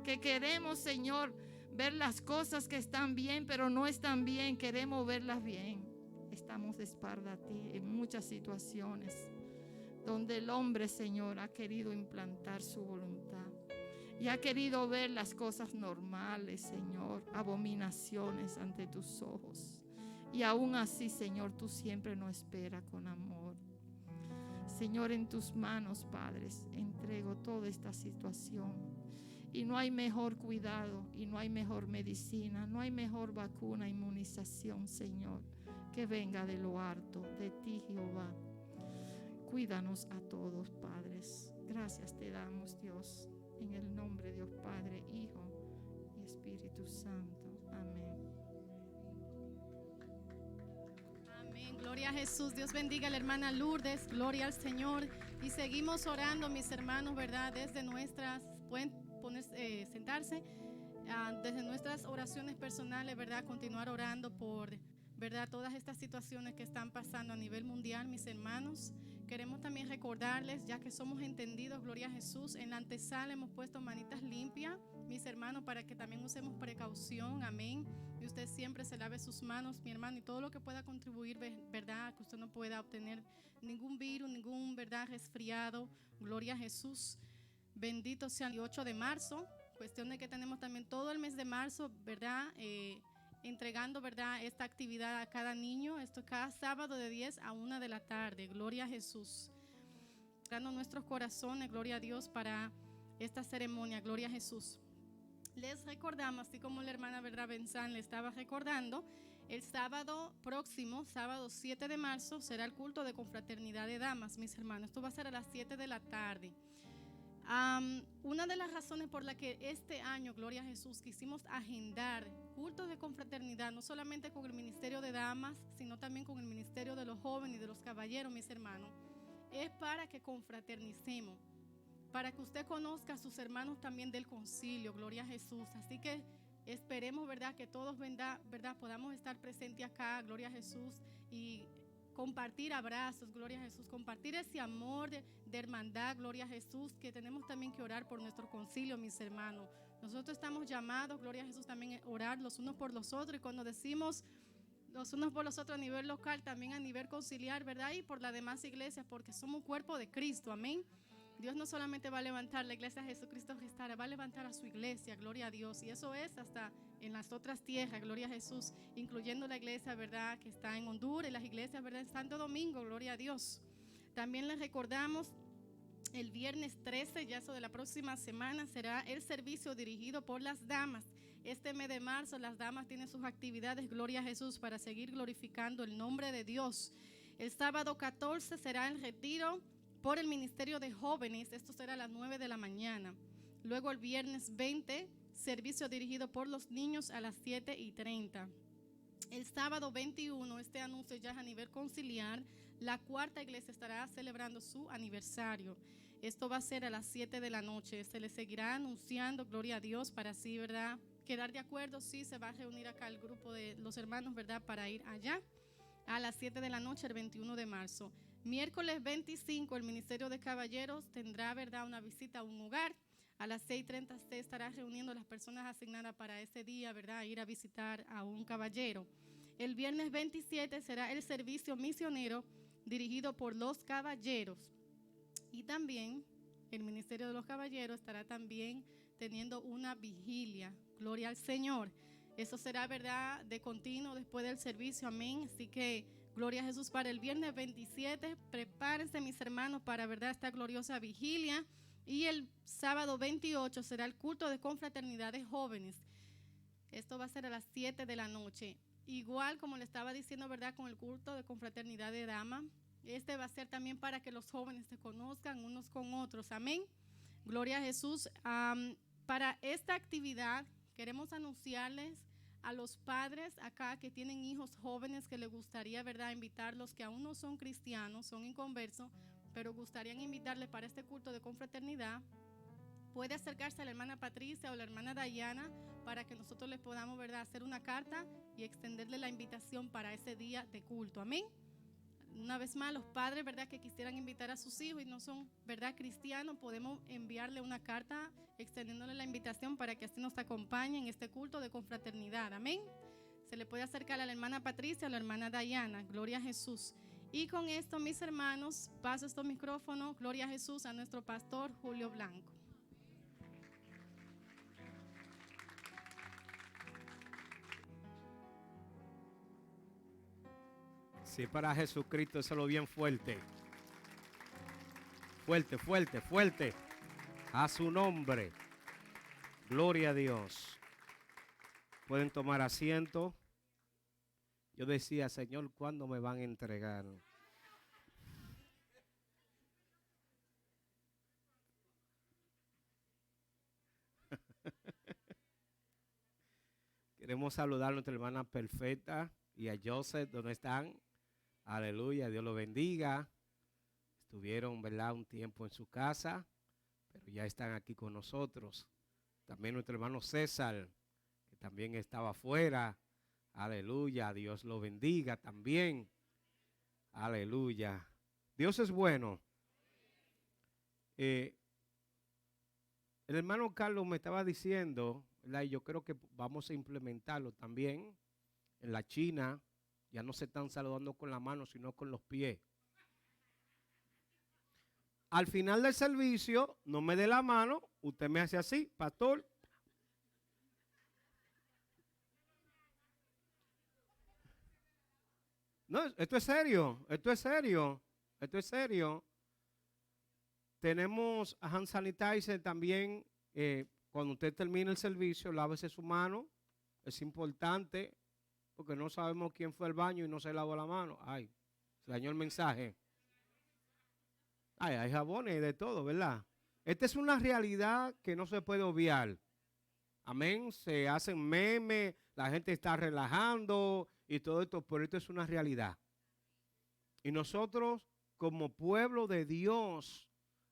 que queremos, Señor, ver las cosas que están bien, pero no están bien, queremos verlas bien. Estamos de espalda a ti en muchas situaciones donde el hombre, Señor, ha querido implantar su voluntad y ha querido ver las cosas normales, Señor, abominaciones ante tus ojos. Y aún así, Señor, tú siempre nos esperas con amor. Señor, en tus manos, Padres, entrego toda esta situación. Y no hay mejor cuidado y no hay mejor medicina, no hay mejor vacuna, inmunización, Señor, que venga de lo alto, de ti, Jehová. Cuídanos a todos, Padres. Gracias te damos, Dios, en el nombre de Dios Padre, Hijo y Espíritu Santo. Amén.
Amén. Gloria a Jesús. Dios bendiga a la hermana Lourdes. Gloria al Señor. Y seguimos orando, mis hermanos, ¿verdad? Desde nuestras... sentarse desde nuestras oraciones personales, ¿verdad? Continuar orando por, ¿verdad? Todas estas situaciones que están pasando a nivel mundial, mis hermanos. Queremos también recordarles, ya que somos entendidos, gloria a Jesús, en la antesala hemos puesto manitas limpias, mis hermanos, para que también usemos precaución, amén. Y usted siempre se lave sus manos, mi hermano, y todo lo que pueda contribuir, ¿verdad? Que usted no pueda obtener ningún virus, ningún, ¿verdad? Resfriado, gloria a Jesús. Bendito sea el 8 de marzo, cuestión de que tenemos también todo el mes de marzo, ¿verdad? Entregando, ¿verdad? Esta actividad a cada niño, esto cada sábado de 10 a 1 de la tarde, gloria a Jesús. Dando nuestros corazones, gloria a Dios, para esta ceremonia, gloria a Jesús. Les recordamos, así como la hermana, ¿verdad? Benzán le estaba recordando, el sábado próximo, sábado 7 de marzo, será el culto de confraternidad de damas, mis hermanos. Esto va a ser a las 7 de la tarde. Una de las razones por la que este año, gloria a Jesús, quisimos agendar cultos de confraternidad, no solamente con el ministerio de damas, sino también con el ministerio de los jóvenes y de los caballeros, mis hermanos, es para que confraternicemos, para que usted conozca a sus hermanos también del concilio, gloria a Jesús. Así que esperemos, ¿verdad? Que todos, ¿verdad? Podamos estar presentes acá, gloria a Jesús, y compartir abrazos, gloria a Jesús, compartir ese amor de hermandad, gloria a Jesús, que tenemos también que orar por nuestro concilio, mis hermanos. Nosotros estamos llamados, gloria a Jesús, también a orar los unos por los otros, y cuando decimos los unos por los otros a nivel local, también a nivel conciliar, ¿verdad? Y por las demás iglesias, porque somos un cuerpo de Cristo, amén. Dios no solamente va a levantar la iglesia de Jesucristo Restaura, va a levantar a su iglesia, gloria a Dios, y eso es hasta en las otras tierras, gloria a Jesús, incluyendo la iglesia, ¿verdad?, que está en Honduras y las iglesias, ¿verdad?, en Santo Domingo, gloria a Dios. También les recordamos, el viernes 13, ya eso de la próxima semana, será el servicio dirigido por las damas. Este mes de marzo las damas tienen sus actividades, gloria a Jesús, para seguir glorificando el nombre de Dios. El sábado 14 será el retiro por el Ministerio de Jóvenes, esto será a las 9 de la mañana. Luego el viernes 20, servicio dirigido por los niños a las 7:30. El sábado 21, este anuncio ya es a nivel conciliar, la cuarta iglesia estará celebrando su aniversario. Esto va a ser a las 7 de la noche. Se le seguirá anunciando, gloria a Dios, para así, ¿verdad?, quedar de acuerdo si se va a reunir acá el grupo de los hermanos, ¿verdad?, para ir allá a las 7 de la noche el 21 de marzo. Miércoles 25, el Ministerio de Caballeros tendrá, ¿verdad?, una visita a un hogar. A las 6:30 se estará reuniendo las personas asignadas para ese día, ¿verdad?, ir a visitar a un caballero. El viernes 27 será el servicio misionero dirigido por los caballeros. Y también el Ministerio de los Caballeros estará también teniendo una vigilia. Gloria al Señor. Eso será, ¿verdad?, de continuo después del servicio. Amén. Así que gloria a Jesús. Para el viernes 27, prepárense, mis hermanos, para, ¿verdad?, esta gloriosa vigilia. Y el sábado 28 será el culto de confraternidad de jóvenes. Esto va a ser a las 7 de la noche. Igual como le estaba diciendo, ¿verdad?, con el culto de confraternidad de dama, este va a ser también para que los jóvenes se conozcan unos con otros. Amén. Gloria a Jesús. Para esta actividad queremos anunciarles a los padres acá que tienen hijos jóvenes que les gustaría, ¿verdad?, invitarlos, que aún no son cristianos, son inconversos, pero gustarían invitarles para este culto de confraternidad. Puede acercarse a la hermana Patricia o la hermana Dayana para que nosotros les podamos, ¿verdad?, hacer una carta y extenderle la invitación para ese día de culto. Amén. Una vez más, los padres, ¿verdad?, que quisieran invitar a sus hijos y no son, ¿verdad?, cristianos, podemos enviarle una carta extendiéndole la invitación para que así nos acompañe en este culto de confraternidad. Amén. Se le puede acercar a la hermana Patricia o a la hermana Dayana. Gloria a Jesús. Y con esto, mis hermanos, paso estos micrófonos, gloria a Jesús, a nuestro pastor Julio Blanco.
Sí, para Jesucristo, eso lo bien fuerte. Fuerte, fuerte, fuerte. A su nombre. Gloria a Dios. Pueden tomar asiento. Yo decía, Señor, ¿cuándo me van a entregar? Queremos saludar a nuestra hermana Perfecta y a Joseph, ¿dónde están? Aleluya, Dios los bendiga. Estuvieron, ¿verdad?, un tiempo en su casa, pero ya están aquí con nosotros. También nuestro hermano César, que también estaba afuera. Aleluya, Dios lo bendiga también. Aleluya. Dios es bueno. El hermano Carlos me estaba diciendo, ¿verdad?, y yo creo que vamos a implementarlo también. En la China ya no se están saludando con la mano, sino con los pies. Al final del servicio, no me dé la mano, usted me hace así, pastor. No, esto es serio, esto es serio, esto es serio. Tenemos a hand sanitizer también. Cuando usted termine el servicio, lávese su mano. Es importante porque no sabemos quién fue al baño y no se lavó la mano. Ay, se dañó el mensaje. Ay, hay jabones y de todo, ¿verdad? Esta es una realidad que no se puede obviar. Amén. Se hacen memes, la gente está relajando y todo esto, pero esto es una realidad. Y nosotros, como pueblo de Dios,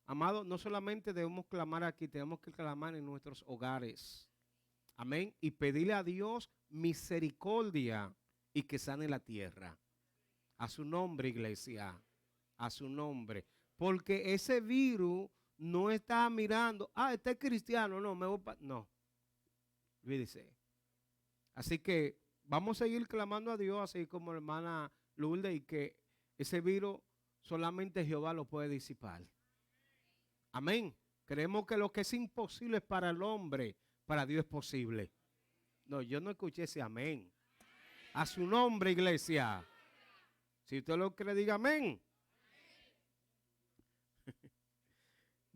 amados, no solamente debemos clamar aquí, tenemos que clamar en nuestros hogares. Amén. Y pedirle a Dios misericordia y que sane la tierra. A su nombre, iglesia. A su nombre. Porque ese virus no está mirando, este es cristiano, no, me voy para... No. Olvídese. Así que vamos a seguir clamando a Dios, así como la hermana Lourdes, y que ese virus solamente Jehová lo puede disipar. Amén. Creemos que lo que es imposible para el hombre, para Dios es posible. No, yo no escuché ese amén. A su nombre, iglesia. Si usted lo cree, diga amén.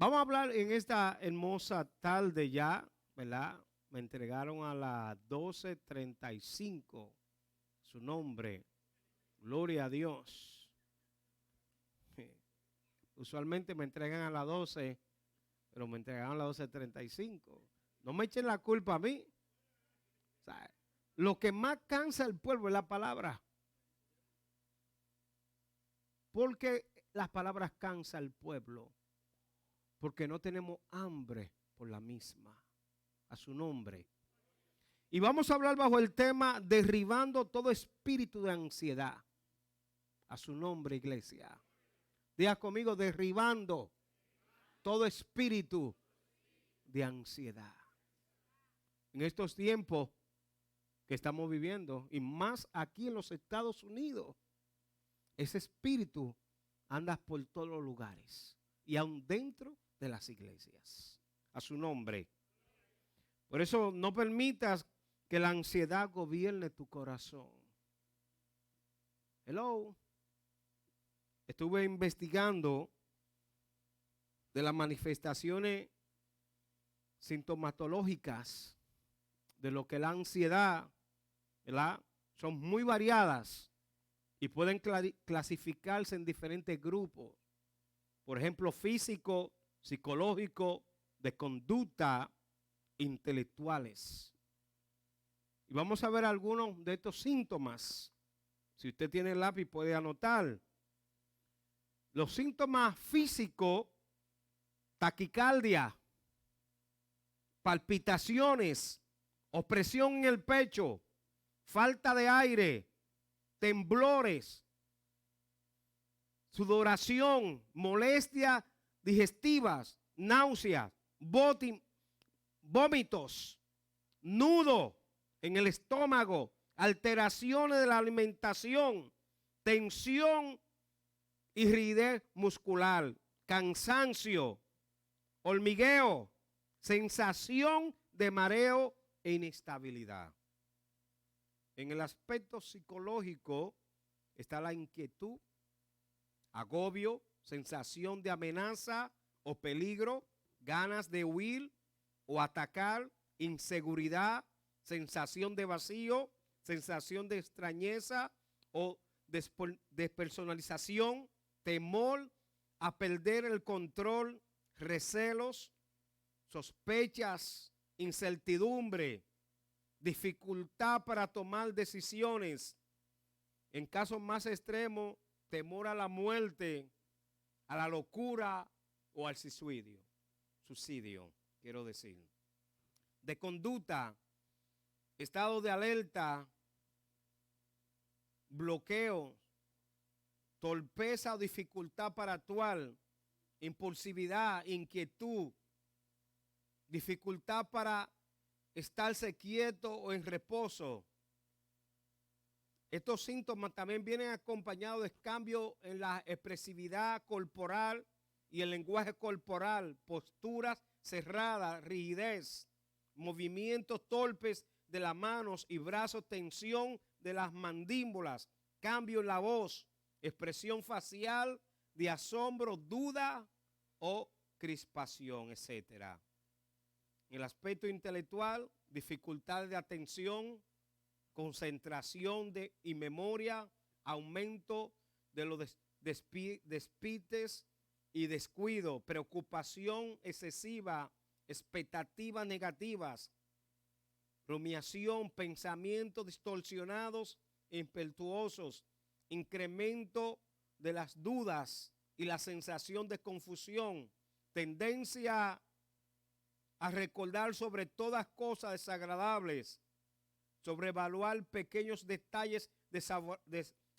Vamos a hablar en esta hermosa tarde ya, ¿verdad? Me entregaron a las 12:35 su nombre. Gloria a Dios. Usualmente me entregan a las 12, pero me entregaron a las 12:35. No me echen la culpa a mí. O sea, lo que más cansa al pueblo es la palabra. Porque las palabras cansan al pueblo. Porque no tenemos hambre por la misma. A su nombre. Y vamos a hablar bajo el tema derribando todo espíritu de ansiedad. A su nombre, iglesia. Diga conmigo, derribando todo espíritu de ansiedad. En estos tiempos que estamos viviendo, y más aquí en los Estados Unidos, ese espíritu anda por todos los lugares y aún dentro de las iglesias. A su nombre. Por eso no permitas que la ansiedad gobierne tu corazón. Hello. Estuve investigando de las manifestaciones sintomatológicas de lo que la ansiedad, ¿verdad? Son muy variadas y pueden clasificarse en diferentes grupos. Por ejemplo, físico, psicológico, de conducta, intelectuales. Y vamos a ver algunos de estos síntomas. Si usted tiene el lápiz puede anotar. Los síntomas físicos: taquicardia, palpitaciones, opresión en el pecho, falta de aire, temblores, sudoración, molestias digestivas, náuseas, vómitos, nudo en el estómago, alteraciones de la alimentación, tensión y rigidez muscular, cansancio, hormigueo, sensación de mareo e inestabilidad. En el aspecto psicológico está la inquietud, agobio, sensación de amenaza o peligro, ganas de huir o atacar, inseguridad, sensación de vacío, sensación de extrañeza o despersonalización, temor a perder el control, recelos, sospechas, incertidumbre, dificultad para tomar decisiones. En casos más extremos, temor a la muerte, a la locura o al suicidio, quiero decir. De conducta, estado de alerta, bloqueo, torpeza o dificultad para actuar, impulsividad, inquietud, dificultad para estarse quieto o en reposo. Estos síntomas también vienen acompañados de cambios en la expresividad corporal y el lenguaje corporal, posturas cerradas, rigidez, movimientos torpes de las manos y brazos, tensión de las mandíbulas, cambio en la voz, expresión facial de asombro, duda o crispación, etc. En el aspecto intelectual, dificultades de atención, concentración y memoria, aumento de los despistes y descuido, preocupación excesiva, expectativas negativas, rumiación, pensamientos distorsionados e impetuosos, incremento de las dudas y la sensación de confusión, tendencia a recordar sobre todas cosas desagradables, sobrevaluar pequeños detalles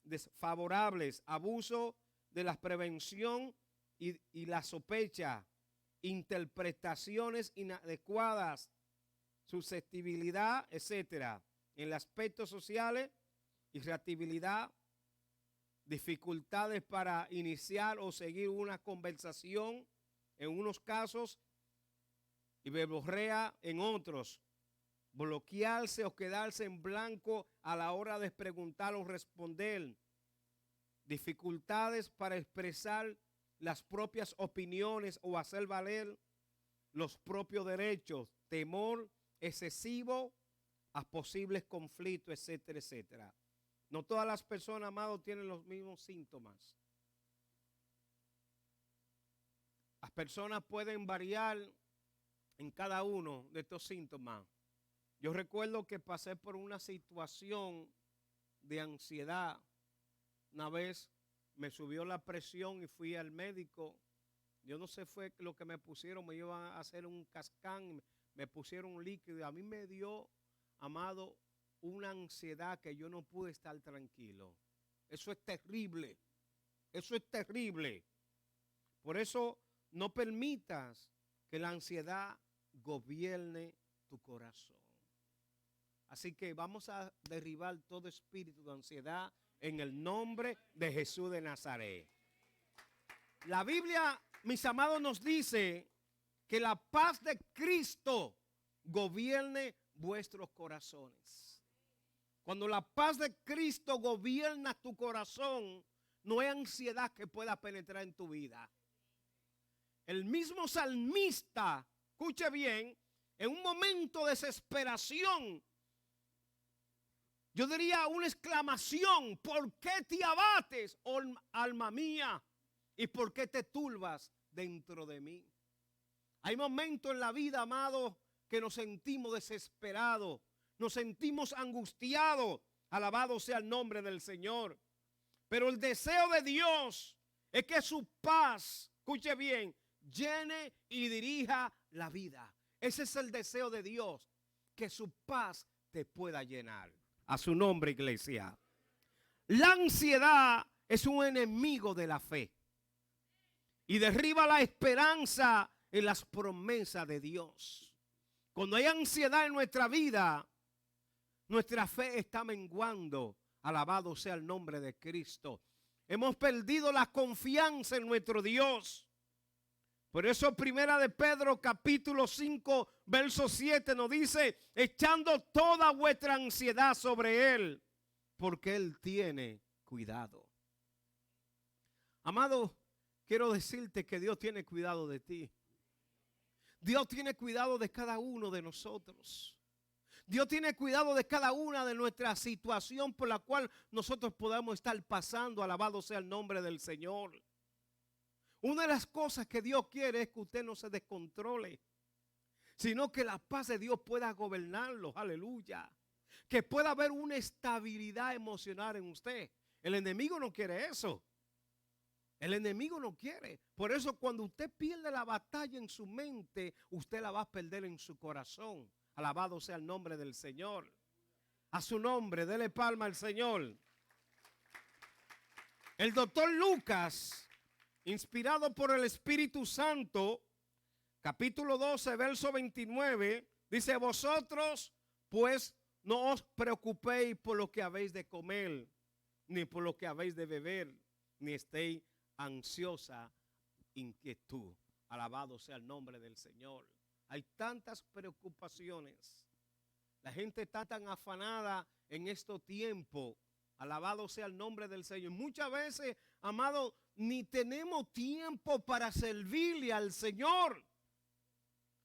desfavorables, abuso de la prevención y la sospecha, interpretaciones inadecuadas, susceptibilidad, etc. En los aspectos sociales, irritabilidad, dificultades para iniciar o seguir una conversación en unos casos y verborrea en otros, bloquearse o quedarse en blanco a la hora de preguntar o responder, dificultades para expresar las propias opiniones o hacer valer los propios derechos, temor excesivo a posibles conflictos, etcétera, etcétera. No todas las personas, amados, tienen los mismos síntomas. Las personas pueden variar en cada uno de estos síntomas. Yo recuerdo que pasé por una situación de ansiedad. Una vez me subió la presión y fui al médico. Yo no sé fue lo que me pusieron, me iban a hacer un cascán, me pusieron un líquido y a mí me dio, amado, una ansiedad que yo no pude estar tranquilo. Eso es terrible. Eso es terrible. Por eso no permitas que la ansiedad gobierne tu corazón. Así que vamos a derribar todo espíritu de ansiedad en el nombre de Jesús de Nazaret. La Biblia, mis amados, nos dice que la paz de Cristo gobierne vuestros corazones. Cuando la paz de Cristo gobierna tu corazón, no hay ansiedad que pueda penetrar en tu vida. El mismo salmista, escuche bien, en un momento de desesperación, yo diría una exclamación: ¿por qué te abates, oh alma mía? ¿Y por qué te turbas dentro de mí? Hay momentos en la vida, amado, que nos sentimos desesperados, nos sentimos angustiados. Alabado sea el nombre del Señor. Pero el deseo de Dios es que su paz, escuche bien, llene y dirija la vida. Ese es el deseo de Dios, que su paz te pueda llenar. A su nombre, iglesia. La ansiedad es un enemigo de la fe y derriba la esperanza en las promesas de Dios. Cuando hay ansiedad en nuestra vida, nuestra fe está menguando. Alabado sea el nombre de Cristo. Hemos perdido la confianza en nuestro Dios. Por eso Primera de Pedro capítulo 5 verso 7 nos dice: echando toda vuestra ansiedad sobre Él, porque Él tiene cuidado. Amado, quiero decirte que Dios tiene cuidado de ti. Dios tiene cuidado de cada uno de nosotros. Dios tiene cuidado de cada una de nuestra situación por la cual nosotros podamos estar pasando. Alabado sea el nombre del Señor. Una de las cosas que Dios quiere es que usted no se descontrole, sino que la paz de Dios pueda gobernarlo. Aleluya. Que pueda haber una estabilidad emocional en usted. El enemigo no quiere eso. El enemigo no quiere. Por eso cuando usted pierde la batalla en su mente, usted la va a perder en su corazón. Alabado sea el nombre del Señor. A su nombre, dele palma al Señor. El doctor Lucas, inspirado por el Espíritu Santo, capítulo 12, verso 29, dice: vosotros pues no os preocupéis por lo que habéis de comer, ni por lo que habéis de beber, ni estéis ansiosa inquietud. Alabado sea el nombre del Señor. Hay tantas preocupaciones. La gente está tan afanada en estos tiempos. Alabado sea el nombre del Señor. Muchas veces, amado, ni tenemos tiempo para servirle al Señor,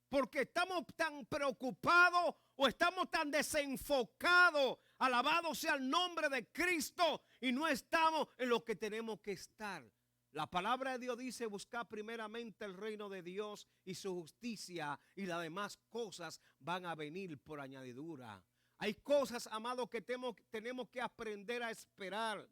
porque estamos tan preocupados o estamos tan desenfocados. Alabado sea el nombre de Cristo, y no estamos en lo que tenemos que estar. La palabra de Dios dice: buscar primeramente el reino de Dios y su justicia, y las demás cosas van a venir por añadidura. Hay cosas, amados, que tenemos que aprender a esperar.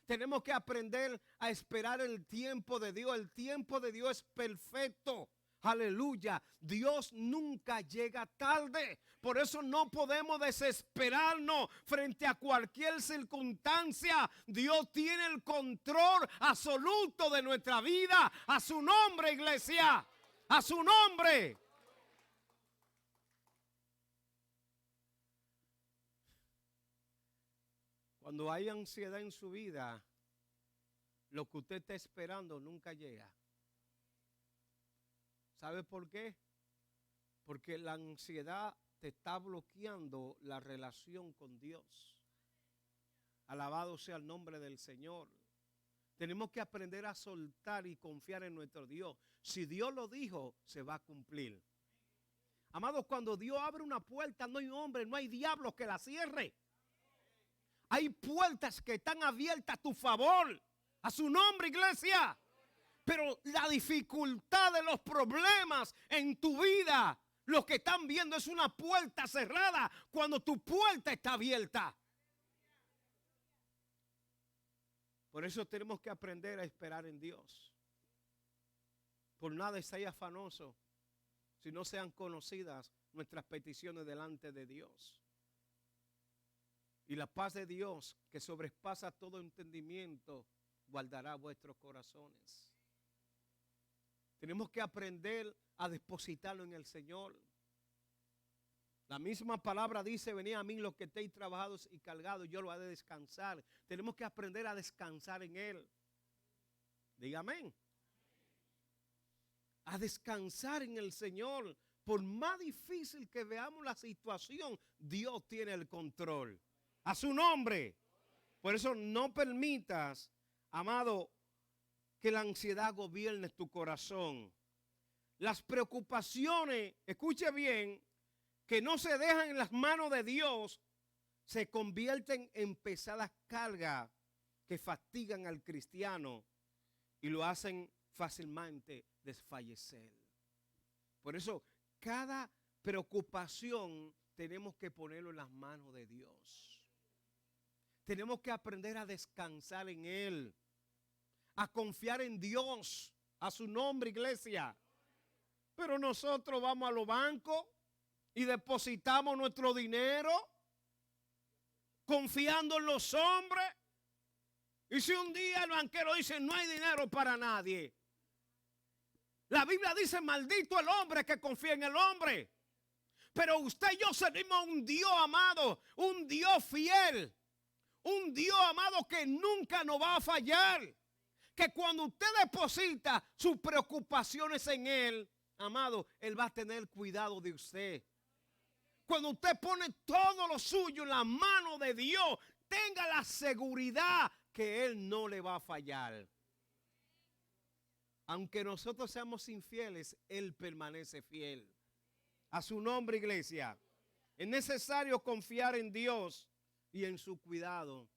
Tenemos que aprender a esperar el tiempo de Dios. El tiempo de Dios es perfecto. Aleluya. Dios nunca llega tarde. Por eso no podemos desesperarnos frente a cualquier circunstancia. Dios tiene el control absoluto de nuestra vida. A su nombre, iglesia. A su nombre. Cuando hay ansiedad en su vida, lo que usted está esperando nunca llega. ¿Sabe por qué? Porque la ansiedad te está bloqueando la relación con Dios. Alabado sea el nombre del Señor. Tenemos que aprender a soltar y confiar en nuestro Dios. Si Dios lo dijo, se va a cumplir. Amados, cuando Dios abre una puerta, no hay hombre, no hay diablo que la cierre. Hay puertas que están abiertas a tu favor. A su nombre, iglesia. Pero la dificultad de los problemas en tu vida, lo que están viendo es una puerta cerrada cuando tu puerta está abierta. Por eso tenemos que aprender a esperar en Dios. Por nada estáis afanosos si no sean conocidas nuestras peticiones delante de Dios. Y la paz de Dios, que sobrepasa todo entendimiento, guardará vuestros corazones. Tenemos que aprender a depositarlo en el Señor. La misma palabra dice, venid a mí los que estéis trabajados y cargados, yo lo haré descansar. Tenemos que aprender a descansar en Él. Diga amén. A descansar en el Señor. Por más difícil que veamos la situación, Dios tiene el control. A su nombre. Por eso no permitas, amado, que la ansiedad gobierne tu corazón. Las preocupaciones, escuche bien, que no se dejan en las manos de Dios, se convierten en pesadas cargas que fatigan al cristiano y lo hacen fácilmente desfallecer. Por eso, cada preocupación tenemos que ponerlo en las manos de Dios. Tenemos que aprender a descansar en Él, a confiar en Dios, a su nombre, iglesia. Pero nosotros vamos a los bancos y depositamos nuestro dinero confiando en los hombres. Y si un día el banquero dice no hay dinero para nadie, la Biblia dice maldito el hombre que confía en el hombre. Pero usted y yo servimos a un Dios amado, un Dios fiel, un Dios amado que nunca nos va a fallar. Que cuando usted deposita sus preocupaciones en Él, amado, Él va a tener cuidado de usted. Cuando usted pone todo lo suyo en la mano de Dios, tenga la seguridad que Él no le va a fallar. Aunque nosotros seamos infieles, Él permanece fiel. A su nombre, iglesia. Es necesario confiar en Dios y en su cuidado.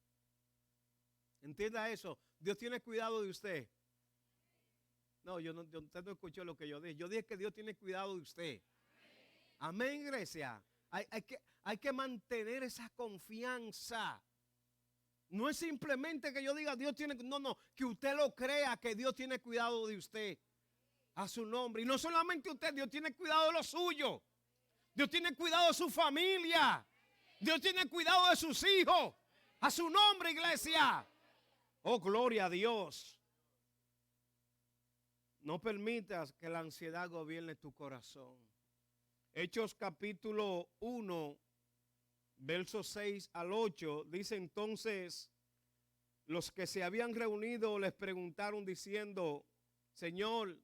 Entienda eso. Dios tiene cuidado de usted. No, usted no escuchó lo que yo dije. Yo dije que Dios tiene cuidado de usted. Amén, iglesia. Hay que mantener esa confianza. No es simplemente que yo diga Dios tiene, no, que usted lo crea que Dios tiene cuidado de usted. A su nombre. Y no solamente usted, Dios tiene cuidado de lo suyo. Dios tiene cuidado de su familia. Dios tiene cuidado de sus hijos. A su nombre, iglesia. Oh, gloria a Dios. No permitas que la ansiedad gobierne tu corazón. Hechos capítulo 1, versos 6 al 8, dice entonces, los que se habían reunido les preguntaron diciendo, Señor,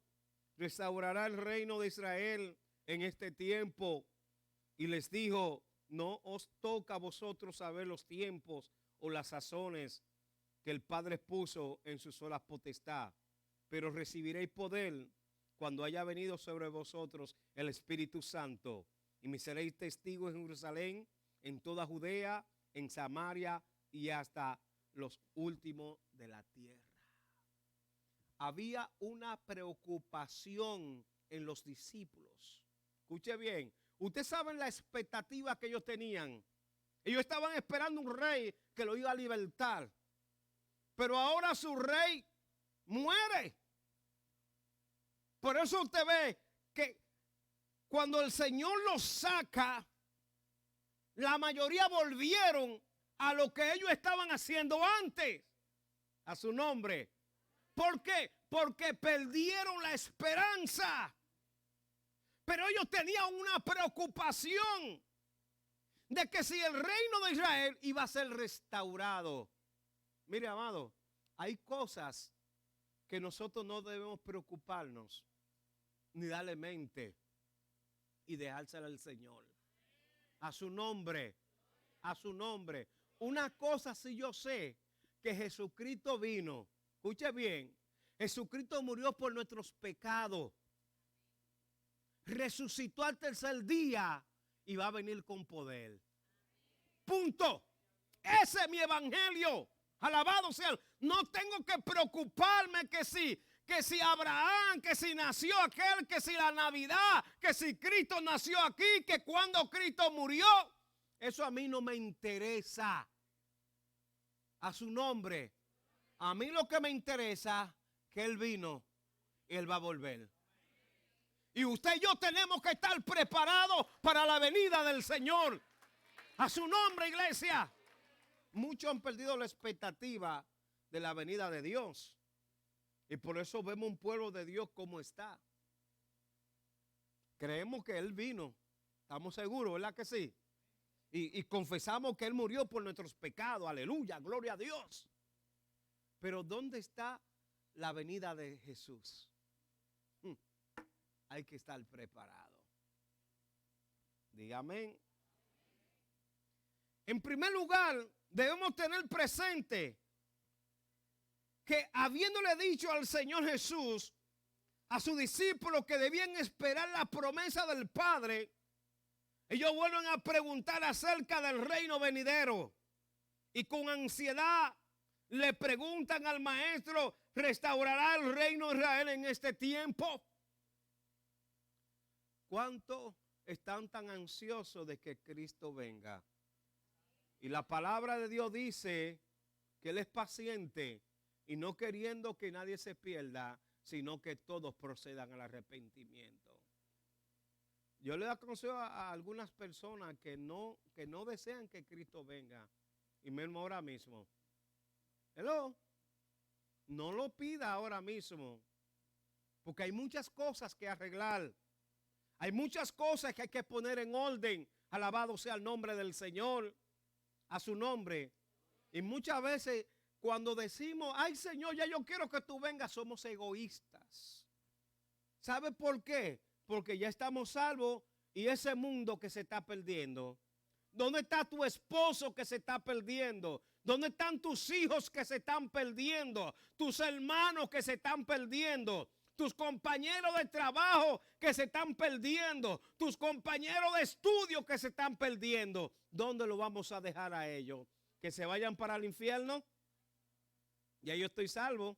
¿restaurará el reino de Israel en este tiempo? Y les dijo, no os toca a vosotros saber los tiempos o las sazones que el Padre puso en su sola potestad, pero recibiréis poder cuando haya venido sobre vosotros el Espíritu Santo, y me seréis testigos en Jerusalén, en toda Judea, en Samaria y hasta los últimos de la tierra. Había una preocupación en los discípulos. Escuche bien, ustedes saben la expectativa que ellos tenían. Ellos estaban esperando un rey que lo iba a libertar. Pero ahora su rey muere. Por eso usted ve que cuando el Señor los saca, la mayoría volvieron a lo que ellos estaban haciendo antes. A su nombre. ¿Por qué? Porque perdieron la esperanza. Pero ellos tenían una preocupación de que si el reino de Israel iba a ser restaurado. Mire, amado, hay cosas que nosotros no debemos preocuparnos ni darle mente y dejársela al Señor. A su nombre, a su nombre. Una cosa sí yo sé, que Jesucristo vino Escuche bien. Jesucristo murió por nuestros pecados. Resucitó al tercer día y va a venir con poder. Punto. Ese es mi evangelio. Alabado sea. No tengo que preocuparme que si Abraham, que si nació aquel, que si la Navidad, que si Cristo nació aquí, que cuando Cristo murió. Eso a mí no me interesa. A su nombre. A mí lo que me interesa es que Él vino y Él va a volver. Y usted y yo tenemos que estar preparados para la venida del Señor. A su nombre, iglesia. Muchos han perdido la expectativa de la venida de Dios. Y por eso vemos un pueblo de Dios como está. Creemos que Él vino. Estamos seguros, ¿verdad que sí? Y confesamos que Él murió por nuestros pecados. Aleluya, gloria a Dios. Pero ¿dónde está la venida de Jesús? Hay que estar preparado. Dígame. En primer lugar, debemos tener presente que habiéndole dicho al Señor Jesús a sus discípulos que debían esperar la promesa del Padre, ellos vuelven a preguntar acerca del reino venidero y con ansiedad le preguntan al maestro, ¿restaurará el reino de Israel en este tiempo? ¿Cuántos están tan ansiosos de que Cristo venga? Y la palabra de Dios dice que Él es paciente y no queriendo que nadie se pierda, sino que todos procedan al arrepentimiento. Yo le aconsejo a algunas personas que no desean que Cristo venga, y mismo ahora mismo. Hello. No lo pida ahora mismo, porque hay muchas cosas que arreglar. Hay muchas cosas que hay que poner en orden. Alabado sea el nombre del Señor, a su nombre. Y muchas veces cuando decimos, ay Señor, ya yo quiero que tú vengas, somos egoístas. ¿Sabe por qué? Porque ya estamos salvos y ese mundo que se está perdiendo. ¿Dónde está tu esposo que se está perdiendo? ¿Dónde están tus hijos que se están perdiendo? Tus hermanos que se están perdiendo. Tus compañeros de trabajo que se están perdiendo. Tus compañeros de estudio que se están perdiendo. ¿Dónde lo vamos a dejar a ellos? ¿Que se vayan para el infierno? Ya yo estoy salvo.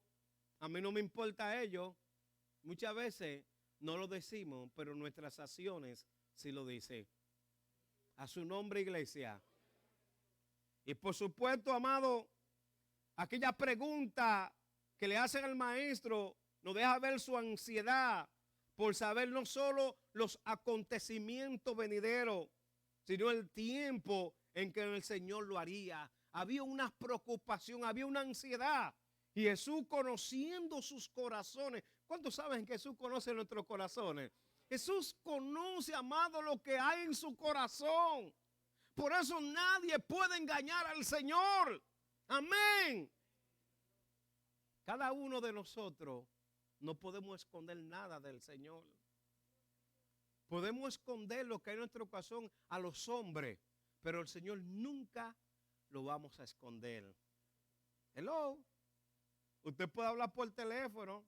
A mí no me importa a ellos. Muchas veces no lo decimos, pero nuestras acciones sí lo dicen. A su nombre, iglesia. Y por supuesto, amado, aquella pregunta que le hacen al maestro nos deja ver su ansiedad por saber no solo los acontecimientos venideros, sino el tiempo en que el Señor lo haría. Había una preocupación, había una ansiedad. Y Jesús, conociendo sus corazones. ¿Cuántos saben que Jesús conoce nuestros corazones? Jesús conoce, amado, lo que hay en su corazón. Por eso nadie puede engañar al Señor. Amén. Cada uno de nosotros no podemos esconder nada del Señor. Podemos esconder lo que hay en nuestro corazón a los hombres, pero el Señor nunca lo vamos a esconder. Hello. Usted puede hablar por teléfono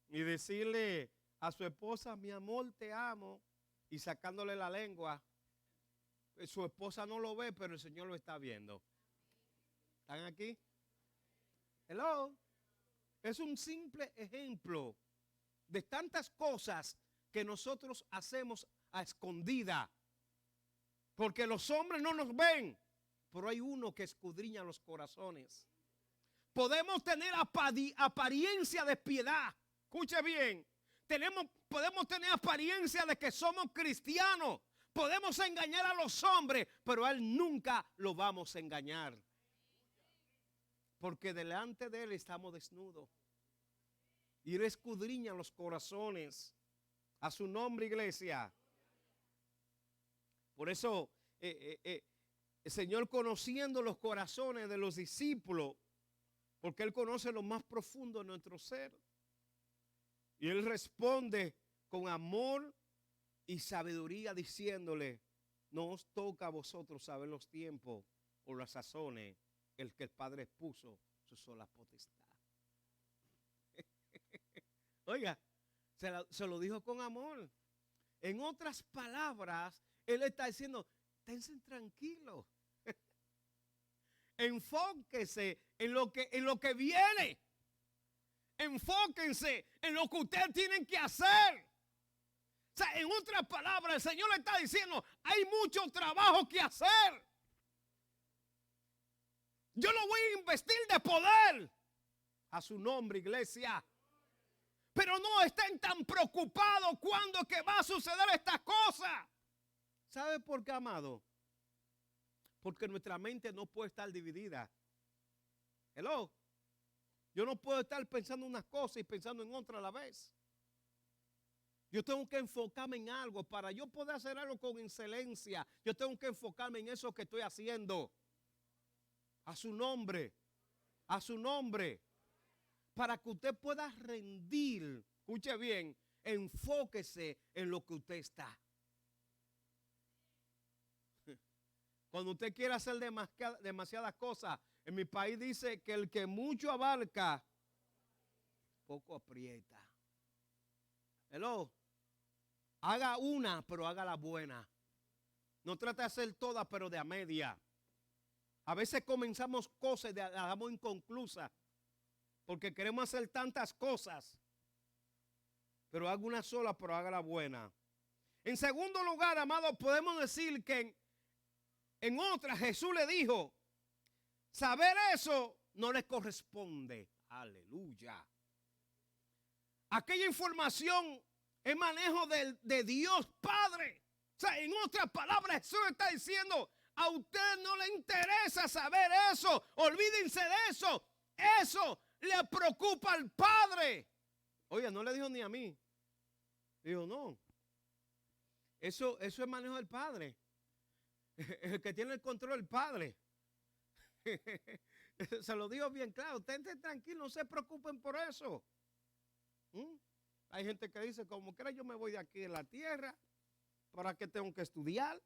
y decirle a su esposa, mi amor, te amo, y sacándole la lengua. Su esposa no lo ve, pero el Señor lo está viendo. ¿Están aquí? Hello. Es un simple ejemplo de tantas cosas que nosotros hacemos a escondida. Porque los hombres no nos ven, pero hay uno que escudriña los corazones. Podemos tener apariencia de piedad. Escuche bien. Podemos tener apariencia de que somos cristianos. Podemos engañar a los hombres, pero a Él nunca lo vamos a engañar. Porque delante de Él estamos desnudos. Y Él escudriña los corazones. A su nombre, iglesia. Por eso el Señor, conociendo los corazones de los discípulos, porque Él conoce lo más profundo de nuestro ser. Y Él responde con amor y sabiduría diciéndole, no os toca a vosotros saber los tiempos o las sazones el que el Padre puso su sola potestad. Oiga, se lo dijo con amor. En otras palabras, él está diciendo, esténse tranquilos. Enfóquese en lo que viene. Enfóquense en lo que ustedes tienen que hacer. O sea, en otras palabras, el Señor le está diciendo, hay mucho trabajo que hacer. Yo lo voy a investir de poder a su nombre, iglesia. Pero no estén tan preocupados cuando que va a suceder esta cosa. ¿Sabe por qué, amado? Porque nuestra mente no puede estar dividida. Hello. Yo no puedo estar pensando unas cosas y pensando en otra a la vez. Yo tengo que enfocarme en algo. Para yo poder hacer algo con excelencia, yo tengo que enfocarme en eso que estoy haciendo. A su nombre. A su nombre. Para que usted pueda rendir. Escuche bien. Enfóquese en lo que usted está. Cuando usted quiere hacer demasiadas cosas, en mi país dice que el que mucho abarca, poco aprieta. Hello. Haga una, pero haga la buena. No trate de hacer todas, pero de a media. A veces comenzamos cosas y las dejamos inconclusas, porque queremos hacer tantas cosas. Pero haga una sola, pero haga la buena. En segundo lugar, amado, podemos decir que en otra Jesús le dijo, saber eso no le corresponde. Aleluya. Aquella información es manejo de Dios Padre. O sea, en otras palabras, Jesús está diciendo, a usted no le interesa saber eso. Olvídense de eso. Eso le preocupa al Padre. Oye, no le dijo ni a mí. Dijo, no. Eso es manejo del Padre. El que tiene el control es el Padre. Se lo digo bien claro. Estén tranquilos, no se preocupen por eso. Hay gente que dice, como quiera yo me voy de aquí de la tierra. ¿Para qué tengo que estudiar?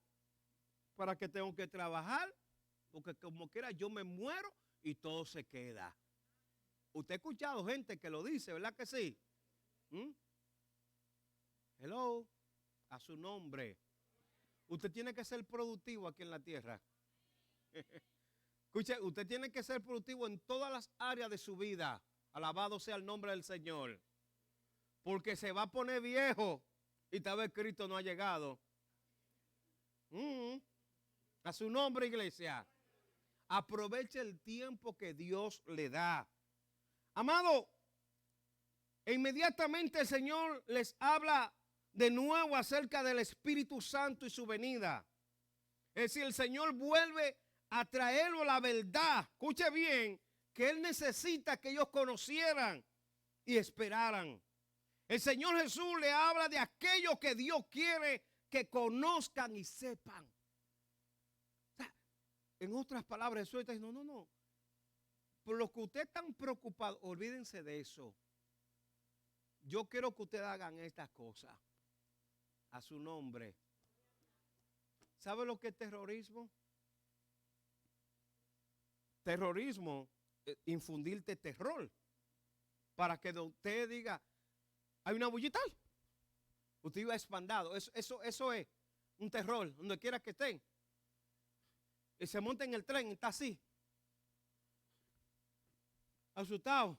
¿Para qué tengo que trabajar? Porque como quiera yo me muero y todo se queda. Usted ha escuchado gente que lo dice, ¿verdad que sí? Hello, a su nombre. Usted tiene que ser productivo aquí en la tierra. Escuche, usted tiene que ser productivo en todas las áreas de su vida. Alabado sea el nombre del Señor. Porque se va a poner viejo y tal vez Cristo no ha llegado. A su nombre, iglesia. Aproveche el tiempo que Dios le da. Amado, inmediatamente el Señor les habla de nuevo acerca del Espíritu Santo y su venida. Es decir, el Señor vuelve a traerlo la verdad. Escuche bien, que Él necesita que ellos conocieran y esperaran. El Señor Jesús le habla de aquello que Dios quiere que conozcan y sepan. O sea, en otras palabras, Jesús está diciendo, no. Por lo que ustedes están preocupados, olvídense de eso. Yo quiero que ustedes hagan estas cosas. A su nombre. ¿Sabe lo que es terrorismo? Terrorismo es infundirte terror. Para que usted diga, hay una bullita. Usted iba expandado. Eso es un terror, donde quiera que estén. Y se monta en el tren y está así. Asustado.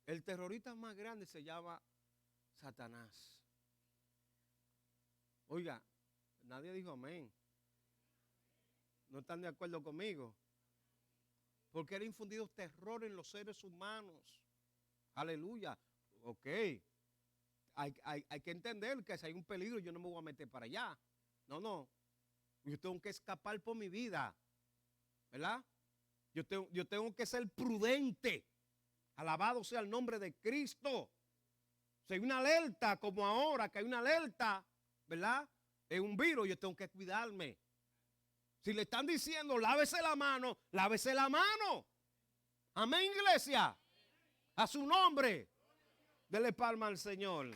El terrorista más grande se llama Satanás. Oiga, nadie dijo amén. ¿No están de acuerdo conmigo? Porque él ha infundido terror en los seres humanos. Aleluya. Ok. Hay que entender que si hay un peligro yo no me voy a meter para allá. No. Yo tengo que escapar por mi vida. ¿Verdad? Yo tengo que ser prudente. Alabado sea el nombre de Cristo. Si hay una alerta como ahora, que hay una alerta, ¿verdad? Es un virus, yo tengo que cuidarme. Si le están diciendo, lávese la mano, lávese la mano. Amén, iglesia. A su nombre. Dele palma al Señor.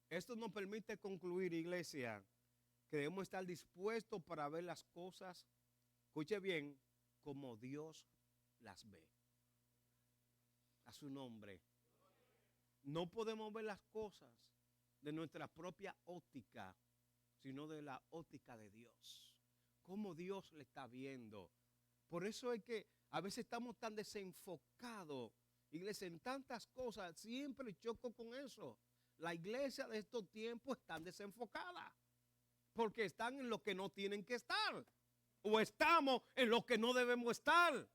Esto nos permite concluir, iglesia, que debemos estar dispuestos para ver las cosas, escuche bien, como Dios las ve. A su nombre. No podemos ver las cosas de nuestra propia óptica, sino de la óptica de Dios. Cómo Dios le está viendo. Por eso es que a veces estamos tan desenfocados, iglesia, en tantas cosas. Siempre choco con eso. La iglesia de estos tiempos está desenfocada, porque están en lo que no tienen que estar, o estamos en lo que no debemos estar.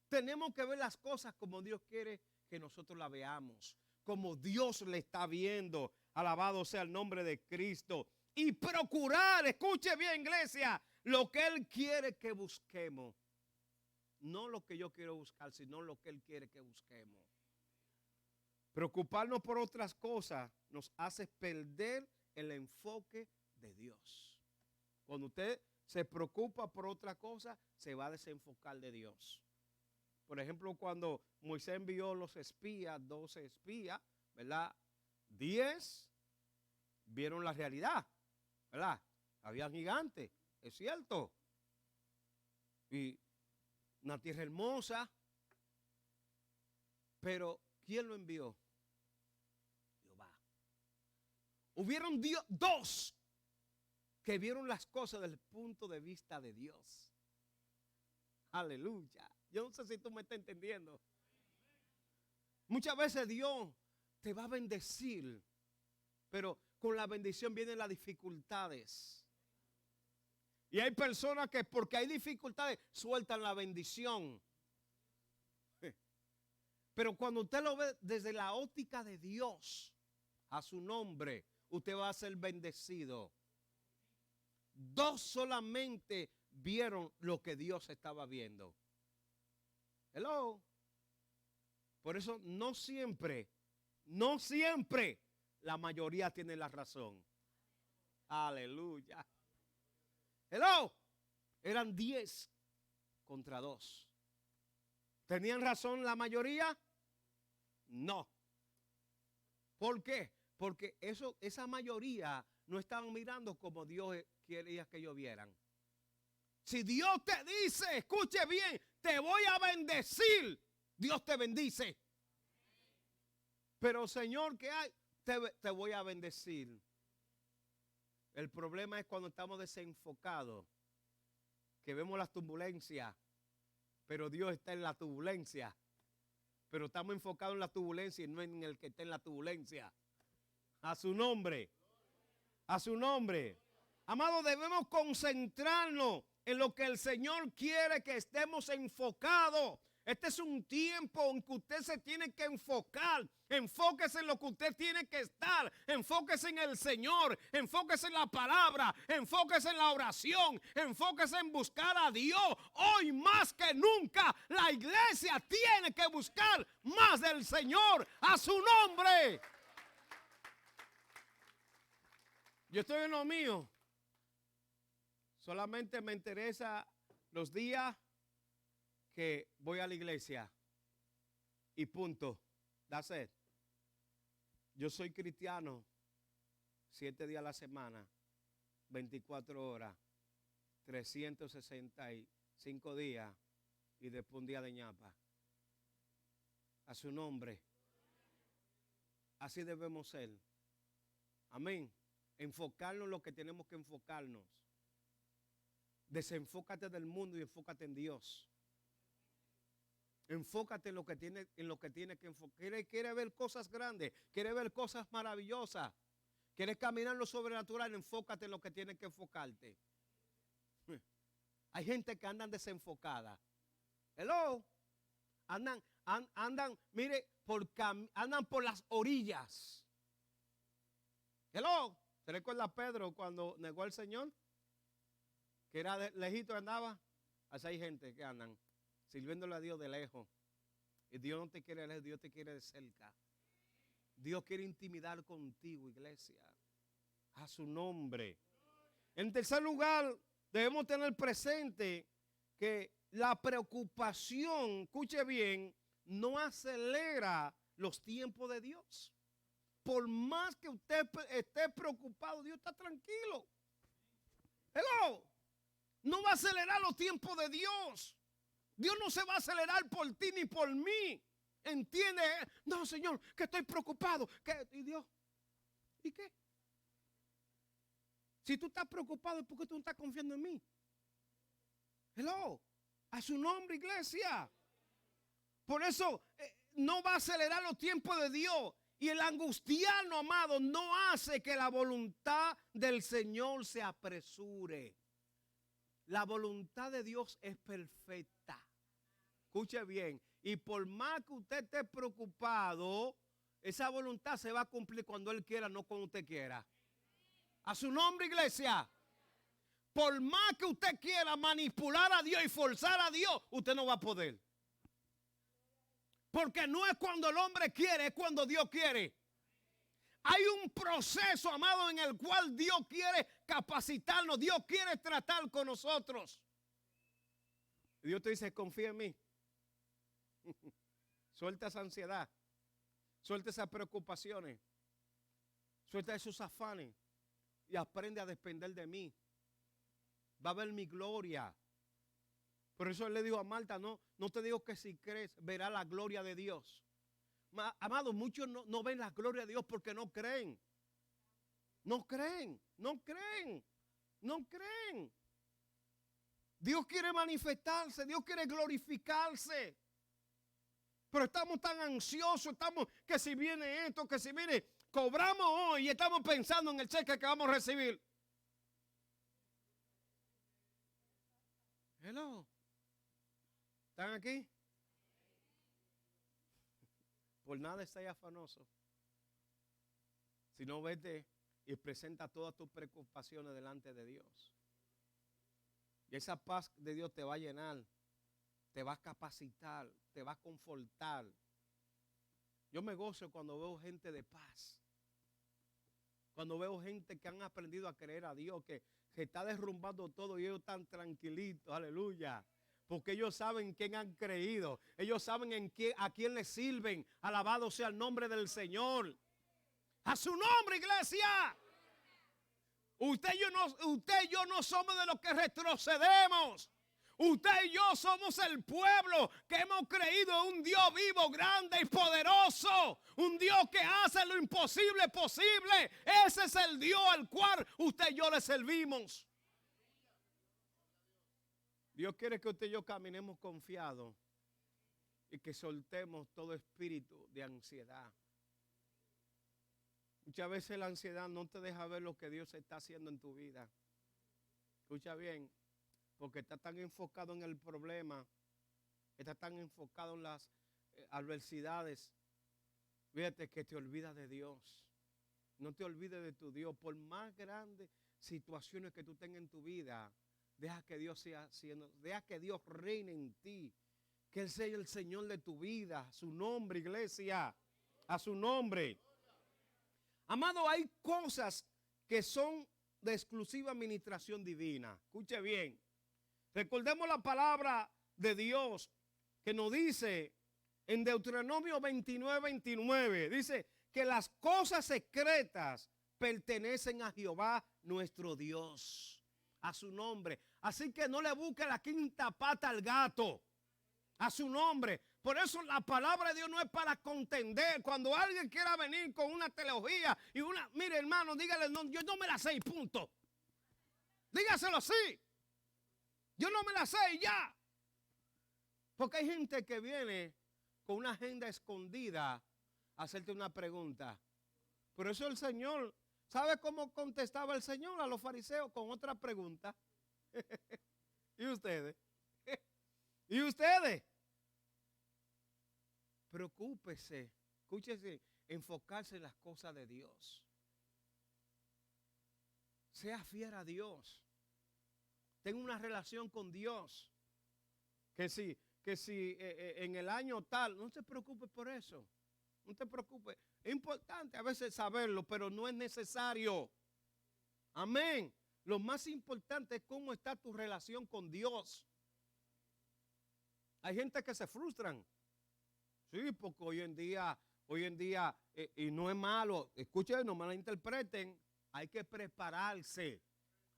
Tenemos que ver las cosas como Dios quiere que nosotros las veamos, como Dios le está viendo. Alabado sea el nombre de Cristo. Y procurar, escuche bien, iglesia, lo que Él quiere que busquemos. No lo que yo quiero buscar, sino lo que Él quiere que busquemos. Preocuparnos por otras cosas nos hace perder el enfoque de Dios. Cuando usted se preocupa por otra cosa, se va a desenfocar de Dios. Por ejemplo, cuando Moisés envió los espías, 12 espías, ¿verdad? 10 vieron la realidad, ¿verdad? Había gigantes, es cierto. Y una tierra hermosa. Pero, ¿quién lo envió? Jehová. Hubieron 2 que vieron las cosas desde el punto de vista de Dios. Aleluya. Yo no sé si tú me estás entendiendo. Muchas veces Dios te va a bendecir, pero con la bendición vienen las dificultades. Y hay personas que porque hay dificultades sueltan la bendición. Pero cuando usted lo ve desde la óptica de Dios, a su nombre, usted va a ser bendecido. 2 solamente vieron lo que Dios estaba viendo. Hello. Por eso no siempre la mayoría tiene la razón. Aleluya. Hello. Eran 10 contra 2. ¿Tenían razón la mayoría? No. ¿Por qué? Porque esa mayoría no estaban mirando como Dios quería que ellos vieran. Si Dios te dice, escuche bien, te voy a bendecir, Dios te bendice. Pero Señor, ¿qué hay? Te voy a bendecir. El problema es cuando estamos desenfocados, que vemos las turbulencias, pero Dios está en la turbulencia. Pero estamos enfocados en la turbulencia y no en el que está en la turbulencia. A su nombre. A su nombre. Amados, debemos concentrarnos en lo que el Señor quiere que estemos enfocados. Este es un tiempo en que usted se tiene que enfocar. Enfóquese en lo que usted tiene que estar. Enfóquese en el Señor. Enfóquese en la palabra. Enfóquese en la oración. Enfóquese en buscar a Dios. Hoy más que nunca la iglesia tiene que buscar más del Señor. A su nombre. Yo estoy en lo mío. Solamente me interesa los días que voy a la iglesia y punto. That's it. Yo soy cristiano 7 días a la semana, 24 horas, 365 días y después un día de ñapa. A su nombre. Así debemos ser. Amén. Enfocarnos en lo que tenemos que enfocarnos. Desenfócate del mundo y enfócate en Dios. Enfócate en lo que tiene que enfocar. Quiere ver cosas grandes, quiere ver cosas maravillosas. Quieres caminar en lo sobrenatural, enfócate en lo que tienes que enfocarte. Hay gente que andan desenfocada. Hello. Andan, mire, andan por las orillas. Hello. ¿Se recuerda a Pedro cuando negó al Señor? Que era lejito andaba. Así hay gente que andan sirviéndole a Dios de lejos. Y Dios no te quiere de lejos, Dios te quiere de cerca. Dios quiere intimidar contigo, iglesia. A su nombre. En tercer lugar, debemos tener presente que la preocupación, escuche bien, no acelera los tiempos de Dios. Por más que usted esté preocupado, Dios está tranquilo. Hello. No va a acelerar los tiempos de Dios. Dios no se va a acelerar por ti ni por mí. ¿Entiende? No, Señor, que estoy preocupado. ¿Y Dios? ¿Y qué? Si tú estás preocupado, ¿es porque tú no estás confiando en mí? Hello. A su nombre, iglesia. Por eso no va a acelerar los tiempos de Dios. Y el angustiarnos, amado, no hace que la voluntad del Señor se apresure. La voluntad de Dios es perfecta. Escuche bien. Y por más que usted esté preocupado, esa voluntad se va a cumplir cuando Él quiera, no cuando usted quiera. A su nombre, iglesia. Por más que usted quiera manipular a Dios y forzar a Dios, usted no va a poder. Porque no es cuando el hombre quiere, es cuando Dios quiere. Hay un proceso, amado, en el cual Dios quiere capacitarnos. Dios quiere tratar con nosotros. Y Dios te dice, confía en mí. Suelta esa ansiedad. Suelta esas preocupaciones. Suelta esos afanes. Y aprende a depender de mí. Va a ver mi gloria. Por eso Él le dijo a Marta, no te digo que si crees, verás la gloria de Dios. Amado, muchos no ven la gloria de Dios porque no creen. No creen. Dios quiere manifestarse, Dios quiere glorificarse. Pero estamos tan ansiosos, estamos que si viene esto, que si viene, cobramos hoy y estamos pensando en el cheque que vamos a recibir. Hello. ¿Están aquí? Por nada estáis afanosos. Si no, vete y presenta todas tus preocupaciones delante de Dios. Y esa paz de Dios te va a llenar, te va a capacitar, te va a confortar. Yo me gozo cuando veo gente de paz. Cuando veo gente que han aprendido a creer a Dios, que está derrumbando todo y ellos están tranquilitos, aleluya. Porque ellos saben en quién han creído. Ellos saben a quién les sirven. Alabado sea el nombre del Señor. A su nombre, iglesia. Usted y yo no somos de los que retrocedemos. Usted y yo somos el pueblo que hemos creído en un Dios vivo, grande y poderoso. Un Dios que hace lo imposible posible. Ese es el Dios al cual usted y yo le servimos. Dios quiere que usted y yo caminemos confiados y que soltemos todo espíritu de ansiedad. Muchas veces la ansiedad no te deja ver lo que Dios está haciendo en tu vida. Escucha bien, porque está tan enfocado en el problema, está tan enfocado en las adversidades. Fíjate que te olvidas de Dios. No te olvides de tu Dios. Por más grandes situaciones que tú tengas en tu vida, deja que Dios sea haciendo, deja que Dios reine en ti. Que Él sea el Señor de tu vida. A su nombre, iglesia. A su nombre. Amado, hay cosas que son de exclusiva administración divina. Escuche bien. Recordemos la palabra de Dios que nos dice en Deuteronomio 29:29. Dice que las cosas secretas pertenecen a Jehová nuestro Dios. A su nombre. Así que no le busque la quinta pata al gato. A su nombre. Por eso la palabra de Dios no es para contender. Cuando alguien quiera venir con una teología y mire hermano, dígale, no, yo no me la sé y punto. Dígaselo así. Yo no me la sé y ya. Porque hay gente que viene con una agenda escondida a hacerte una pregunta. Por eso el Señor, ¿sabe cómo contestaba el Señor a los fariseos? Con otra pregunta. ¿Y ustedes? ¿Y ustedes? Preocúpese, escúchese, enfocarse en las cosas de Dios. Sea fiel a Dios. Tenga una relación con Dios. Que si en el año tal, no se preocupe por eso. No te preocupes. Es importante a veces saberlo, pero no es necesario. Amén. Lo más importante es cómo está tu relación con Dios. Hay gente que se frustran. Sí, porque hoy en día, y no es malo, escuchen, no me la interpreten, hay que prepararse.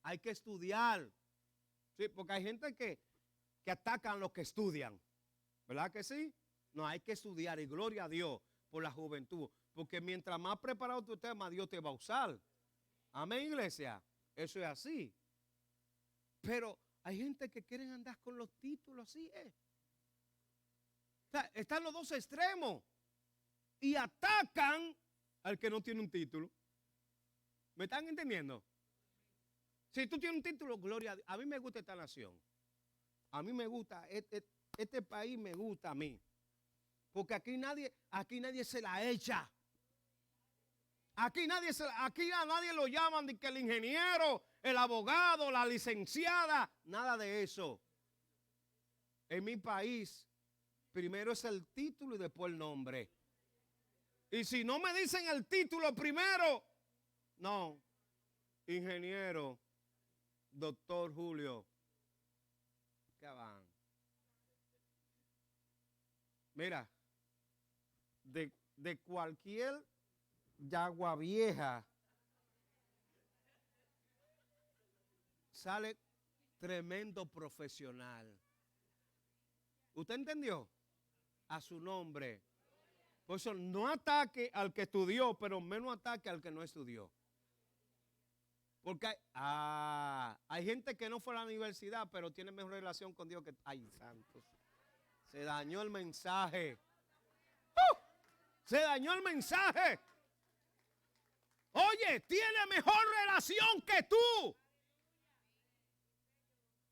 Hay que estudiar. Sí, porque hay gente que atacan a los que estudian. ¿Verdad que sí? No, hay que estudiar y gloria a Dios por la juventud. Porque mientras más preparado tú estés, más Dios te va a usar. Amén, iglesia. Eso es así. Pero hay gente que quieren andar con los títulos, así es. O sea, están los dos extremos. Y atacan al que no tiene un título. ¿Me están entendiendo? Si tú tienes un título, gloria a Dios. A mí me gusta esta nación. A mí me gusta, este país me gusta a mí. Porque aquí nadie se la echa. Aquí a nadie lo llaman de que el ingeniero, el abogado, la licenciada, nada de eso. En mi país, primero es el título y después el nombre. Y si no me dicen el título primero, no, ingeniero, doctor Julio, ¿qué van? Mira, de cualquier yagua vieja sale tremendo profesional. ¿Usted entendió? A su nombre. Por eso no ataque al que estudió, pero menos ataque al que no estudió. Porque hay gente que no fue a la universidad, pero tiene mejor relación con Dios que... ¡Ay, santos! Se dañó el mensaje. Se dañó el mensaje. Oye, tiene mejor relación que tú.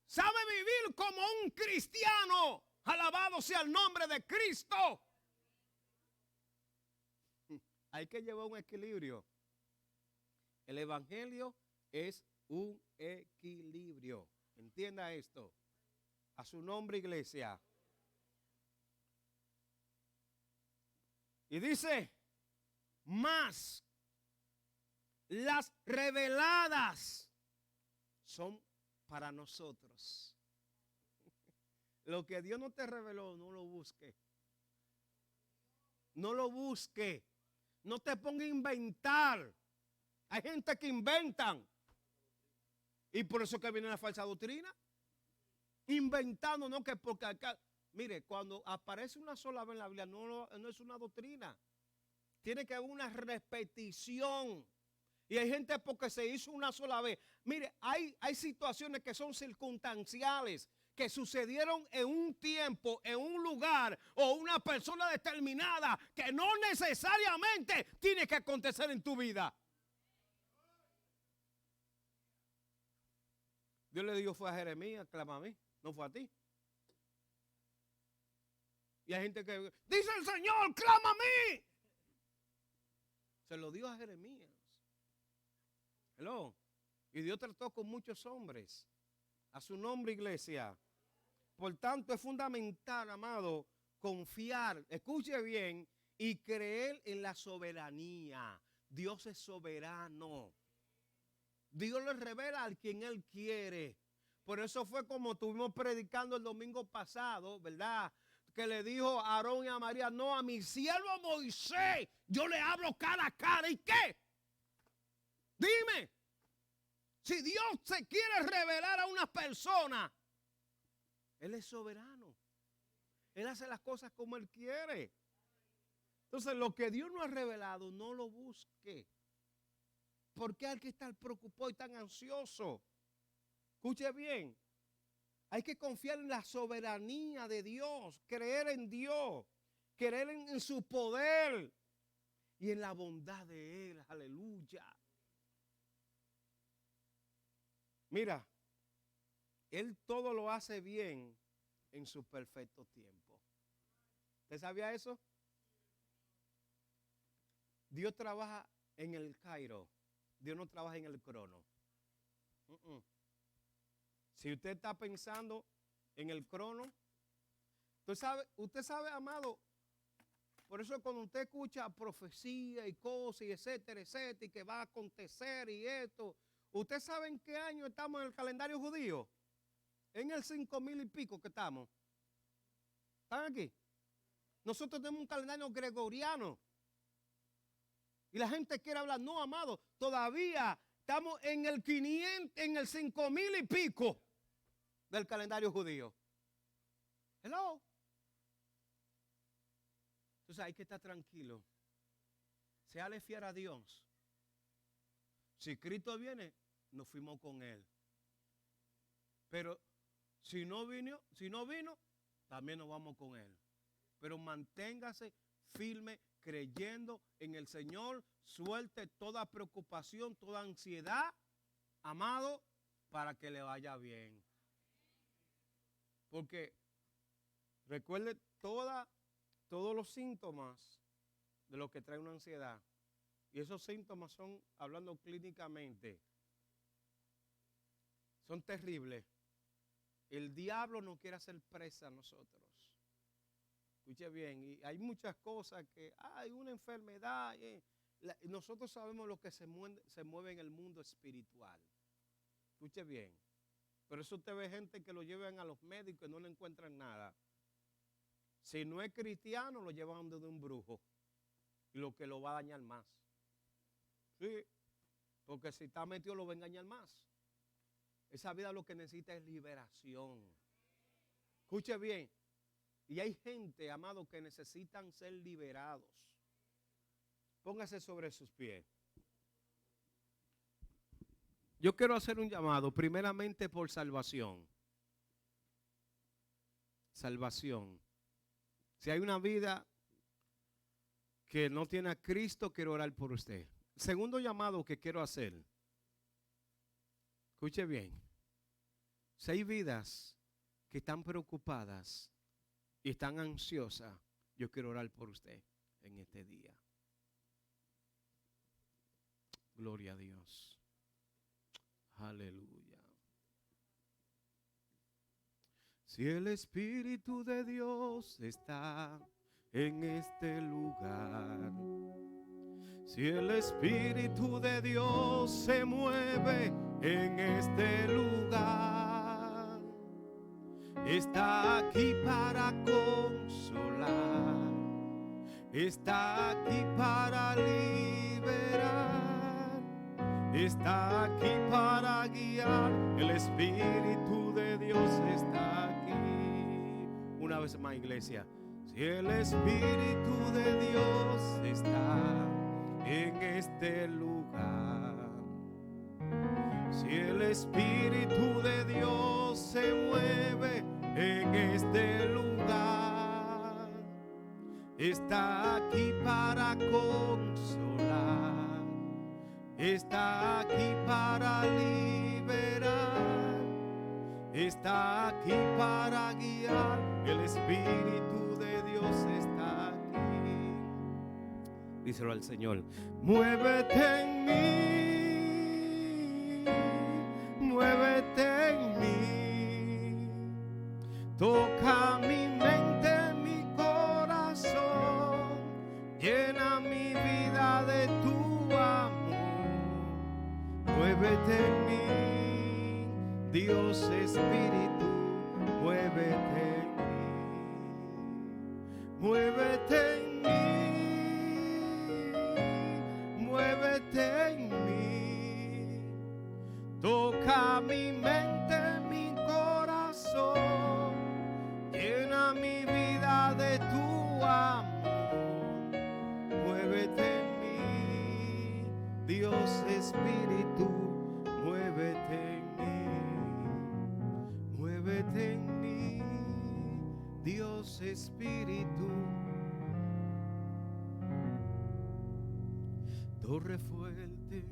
Sabe vivir como un cristiano. Alabado sea el nombre de Cristo. Hay que llevar un equilibrio. El evangelio es un equilibrio. Entienda esto. A su nombre, iglesia. Y dice, más las reveladas son para nosotros. Lo que Dios no te reveló, no lo busque. No lo busque. No te ponga a inventar. Hay gente que inventan. Y por eso que viene la falsa doctrina. Inventando, no que porque acá. Mire, cuando aparece una sola vez en la Biblia, no es una doctrina. Tiene que haber una repetición. Y hay gente porque se hizo una sola vez. Mire, hay situaciones que son circunstanciales, que sucedieron en un tiempo, en un lugar o una persona determinada, que no necesariamente tiene que acontecer en tu vida. Dios le dijo, fue a Jeremías, clama a mí, no fue a ti. Y hay gente que dice el Señor, clama a mí. Se lo dio a Jeremías. Hello. Y Dios trató con muchos hombres. A su nombre, iglesia. Por tanto, es fundamental, amado, confiar, escuche bien, y creer en la soberanía. Dios es soberano. Dios le revela a quien Él quiere. Por eso fue como estuvimos predicando el domingo pasado, ¿verdad? Que le dijo a Aarón y a María, no, a mi siervo Moisés, yo le hablo cara a cara. ¿Y qué? Dime, si Dios se quiere revelar a una persona, Él es soberano. Él hace las cosas como Él quiere. Entonces, lo que Dios no ha revelado, no lo busque. ¿Por qué hay que estar preocupado y tan ansioso? Escuche bien. Hay que confiar en la soberanía de Dios, creer en Dios, creer en su poder y en la bondad de Él. Aleluya. Mira, Él todo lo hace bien en su perfecto tiempo. ¿Usted sabía eso? Dios trabaja en el Cairo. Dios no trabaja en el crono. Si usted está pensando en el crono, usted sabe, amado, por eso cuando usted escucha profecía y cosas y etcétera, etcétera, y que va a acontecer y esto, ¿usted sabe en qué año estamos en el calendario judío? En el 5000 y pico que estamos. ¿Están aquí? Nosotros tenemos un calendario gregoriano. Y la gente quiere hablar, no, amado, todavía Estamos en el 500, en el 5,000 y pico del calendario judío. Hello. Entonces hay que estar tranquilo. Séale fiel a Dios. Si Cristo viene, nos fuimos con Él. Pero si no vino, también nos vamos con Él. Pero manténgase firme, creyendo en el Señor. Suelte toda preocupación, toda ansiedad, amado, para que le vaya bien. Porque recuerde todos los síntomas de lo que trae una ansiedad. Y esos síntomas son, hablando clínicamente, son terribles. El diablo no quiere hacer presa a nosotros. Escuche bien, y hay muchas cosas que hay una enfermedad. Nosotros sabemos lo que se mueve en el mundo espiritual. Escuche bien. Por eso usted ve gente que lo llevan a los médicos y no le encuentran nada. Si no es cristiano, lo llevan de un brujo. Y lo que lo va a dañar más. Sí, porque si está metido lo va a engañar más. Esa vida lo que necesita es liberación. Escuche bien. Y hay gente, amado, que necesitan ser liberados. Póngase sobre sus pies. Yo quiero hacer un llamado, primeramente por salvación. Salvación. Si hay una vida que no tiene a Cristo, quiero orar por usted. Segundo llamado que quiero hacer. Escuche bien. Si hay vidas que están preocupadas y están ansiosas, yo quiero orar por usted en este día. Gloria a Dios. Aleluya. Si el Espíritu de Dios está en este lugar, si el Espíritu de Dios se mueve en este lugar, está aquí para consolar, está aquí para liberar, está aquí para guiar. El Espíritu de Dios está aquí. Una vez más, iglesia. Si el Espíritu de Dios está en este lugar, si el Espíritu de Dios se mueve en este lugar, está aquí para consolar, está aquí para liberar, está aquí para guiar. El Espíritu de Dios está aquí. Díselo al Señor. Muévete en mí, muévete en mí, toca mi mente, mi corazón, llena mi vida de tu amor. Muévete en mí, Dios Espíritu, muévete en mí, muévete en mí, muévete en mí, toca mi mente, mi corazón, llena mi vida de tu amor. Muévete en mí, Dios Espíritu, muévete en mí, muévete en mí, Dios Espíritu. Torre fuerte,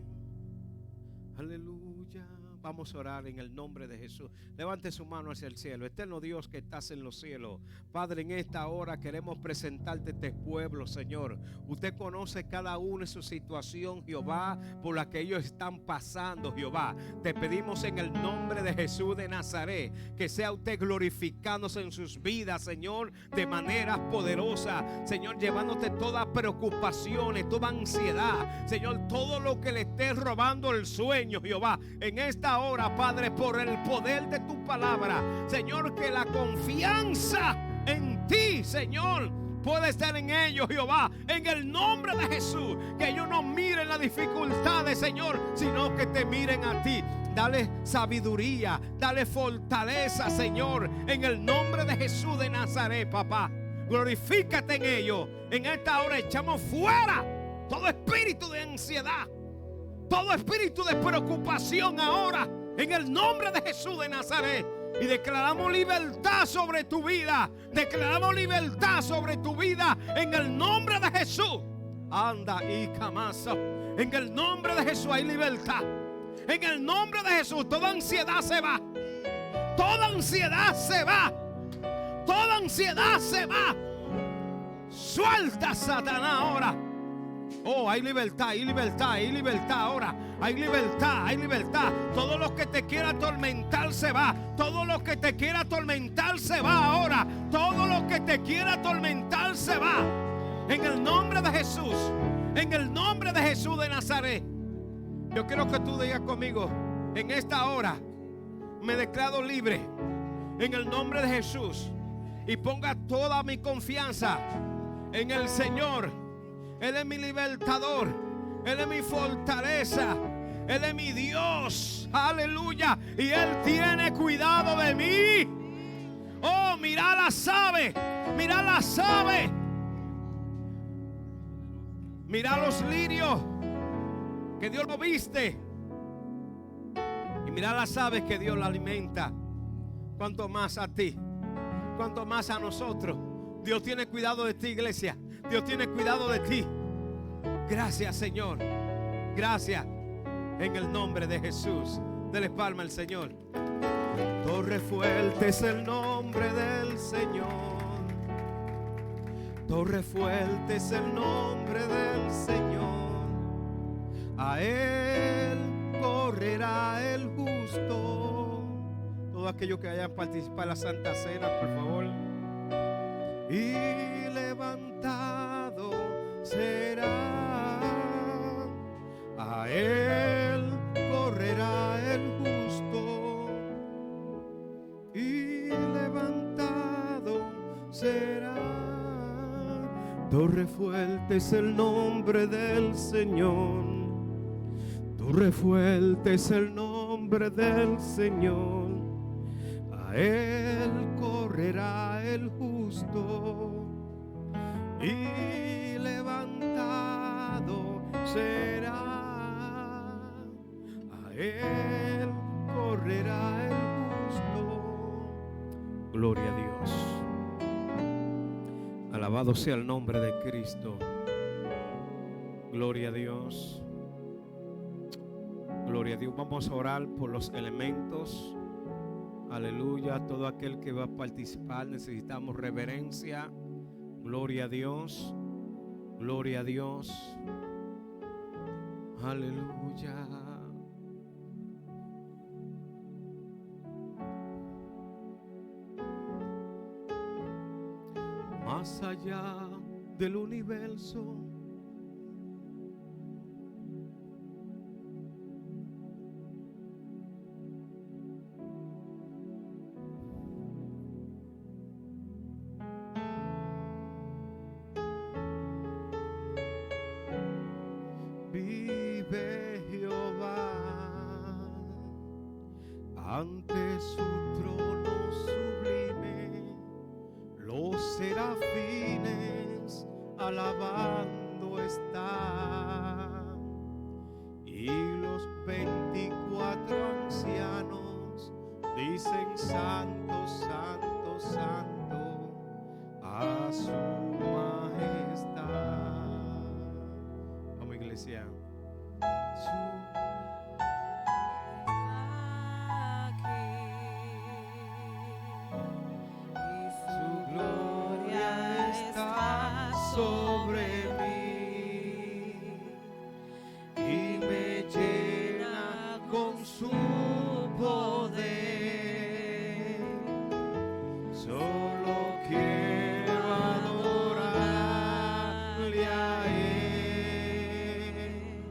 aleluya. Vamos a orar en el nombre de Jesús. Levante su mano hacia el cielo. Eterno Dios que estás en los cielos, Padre, en esta hora queremos presentarte este pueblo, Señor. Usted conoce cada uno de su situación, Jehová, por la que ellos están pasando, Jehová. Te pedimos en el nombre de Jesús de Nazaret que sea usted glorificándose en sus vidas, Señor, de manera poderosa, Señor, llevándote todas preocupaciones, toda ansiedad, Señor, todo lo que le esté robando el sueño, Jehová, en esta hora, Padre, por el poder de tu palabra, Señor, que la confianza en ti, Señor, puede estar en ellos, Jehová, en el nombre de Jesús. Que ellos no miren las dificultades, Señor, sino que te miren a ti. Dale sabiduría, dale fortaleza, Señor, en el nombre de Jesús de Nazaret, papá. Glorifícate en ellos. En esta hora echamos fuera todo espíritu de ansiedad, todo espíritu de preocupación ahora, en el nombre de Jesús de Nazaret. Y declaramos libertad sobre tu vida. Declaramos libertad sobre tu vida en el nombre de Jesús. Anda y camasa. En el nombre de Jesús hay libertad. En el nombre de Jesús toda ansiedad se va. Toda ansiedad se va. Toda ansiedad se va. Suelta, Satanás, ahora. Oh, hay libertad, hay libertad, hay libertad ahora. Hay libertad, hay libertad. Todo lo que te quiera atormentar se va. Todo lo que te quiera atormentar se va ahora. Todo lo que te quiera atormentar se va. En el nombre de Jesús. En el nombre de Jesús de Nazaret. Yo quiero que tú digas conmigo, en esta hora me declaro libre. En el nombre de Jesús. Y ponga toda mi confianza en el Señor. Él es mi libertador. Él es mi fortaleza. Él es mi Dios. Aleluya. Y Él tiene cuidado de mí. Oh, mira las aves. Mira las aves. Mira los lirios que Dios lo viste. Y mira las aves que Dios la alimenta. Cuanto más a ti. Cuanto más a nosotros. Dios tiene cuidado de ti, iglesia. Dios tiene cuidado de ti. Gracias, Señor. Gracias. En el nombre de Jesús. Dele palma al Señor. Torre fuerte es el nombre del Señor. Torre fuerte es el nombre del Señor. A Él correrá el justo. Todos aquellos que hayan participado en la Santa Cena, por favor. Y levantado será. A Él correrá el justo. Y levantado será. Torre fuerte es el nombre del Señor. Torre fuerte es el nombre del Señor. A Él correrá el justo. Y levantado será. A Él correrá el justo. Gloria a Dios. Alabado sea el nombre de Cristo. Gloria a Dios. Gloria a Dios. Vamos a orar por los elementos. Aleluya. Todo aquel que va a participar, necesitamos reverencia. Gloria a Dios. Gloria a Dios. Aleluya. Más allá del universo, vive Jehová ante su trono sublime. Los serafines alabando están, y los 24 ancianos dicen: Santo, Santo, Santo, a su majestad. Vamos, iglesia. Sobre mí y me llena con su poder. Solo quiero adorarle a Él.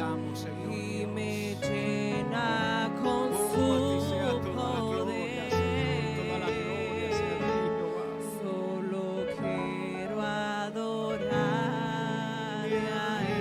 adoramos, Señor
y
Dios.
me llena con
Oh, a ti sea
su
toda la gloria, Señor, toda la gloria sea a ti, Jehová.
Solo quiero adorarle a Él.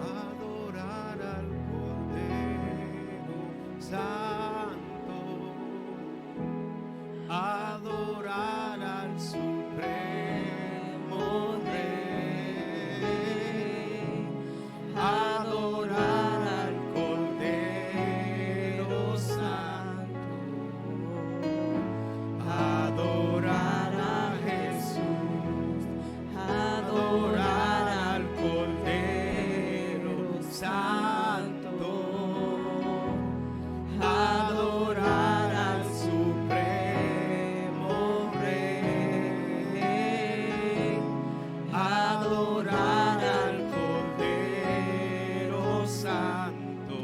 Adorar al Cordero Santo, adorar al Supremo Rey, adorar al Cordero Santo, adorar a Jesús, adorar al Cordero Santo, adorar al Supremo Rey, adorar al Cordero Santo,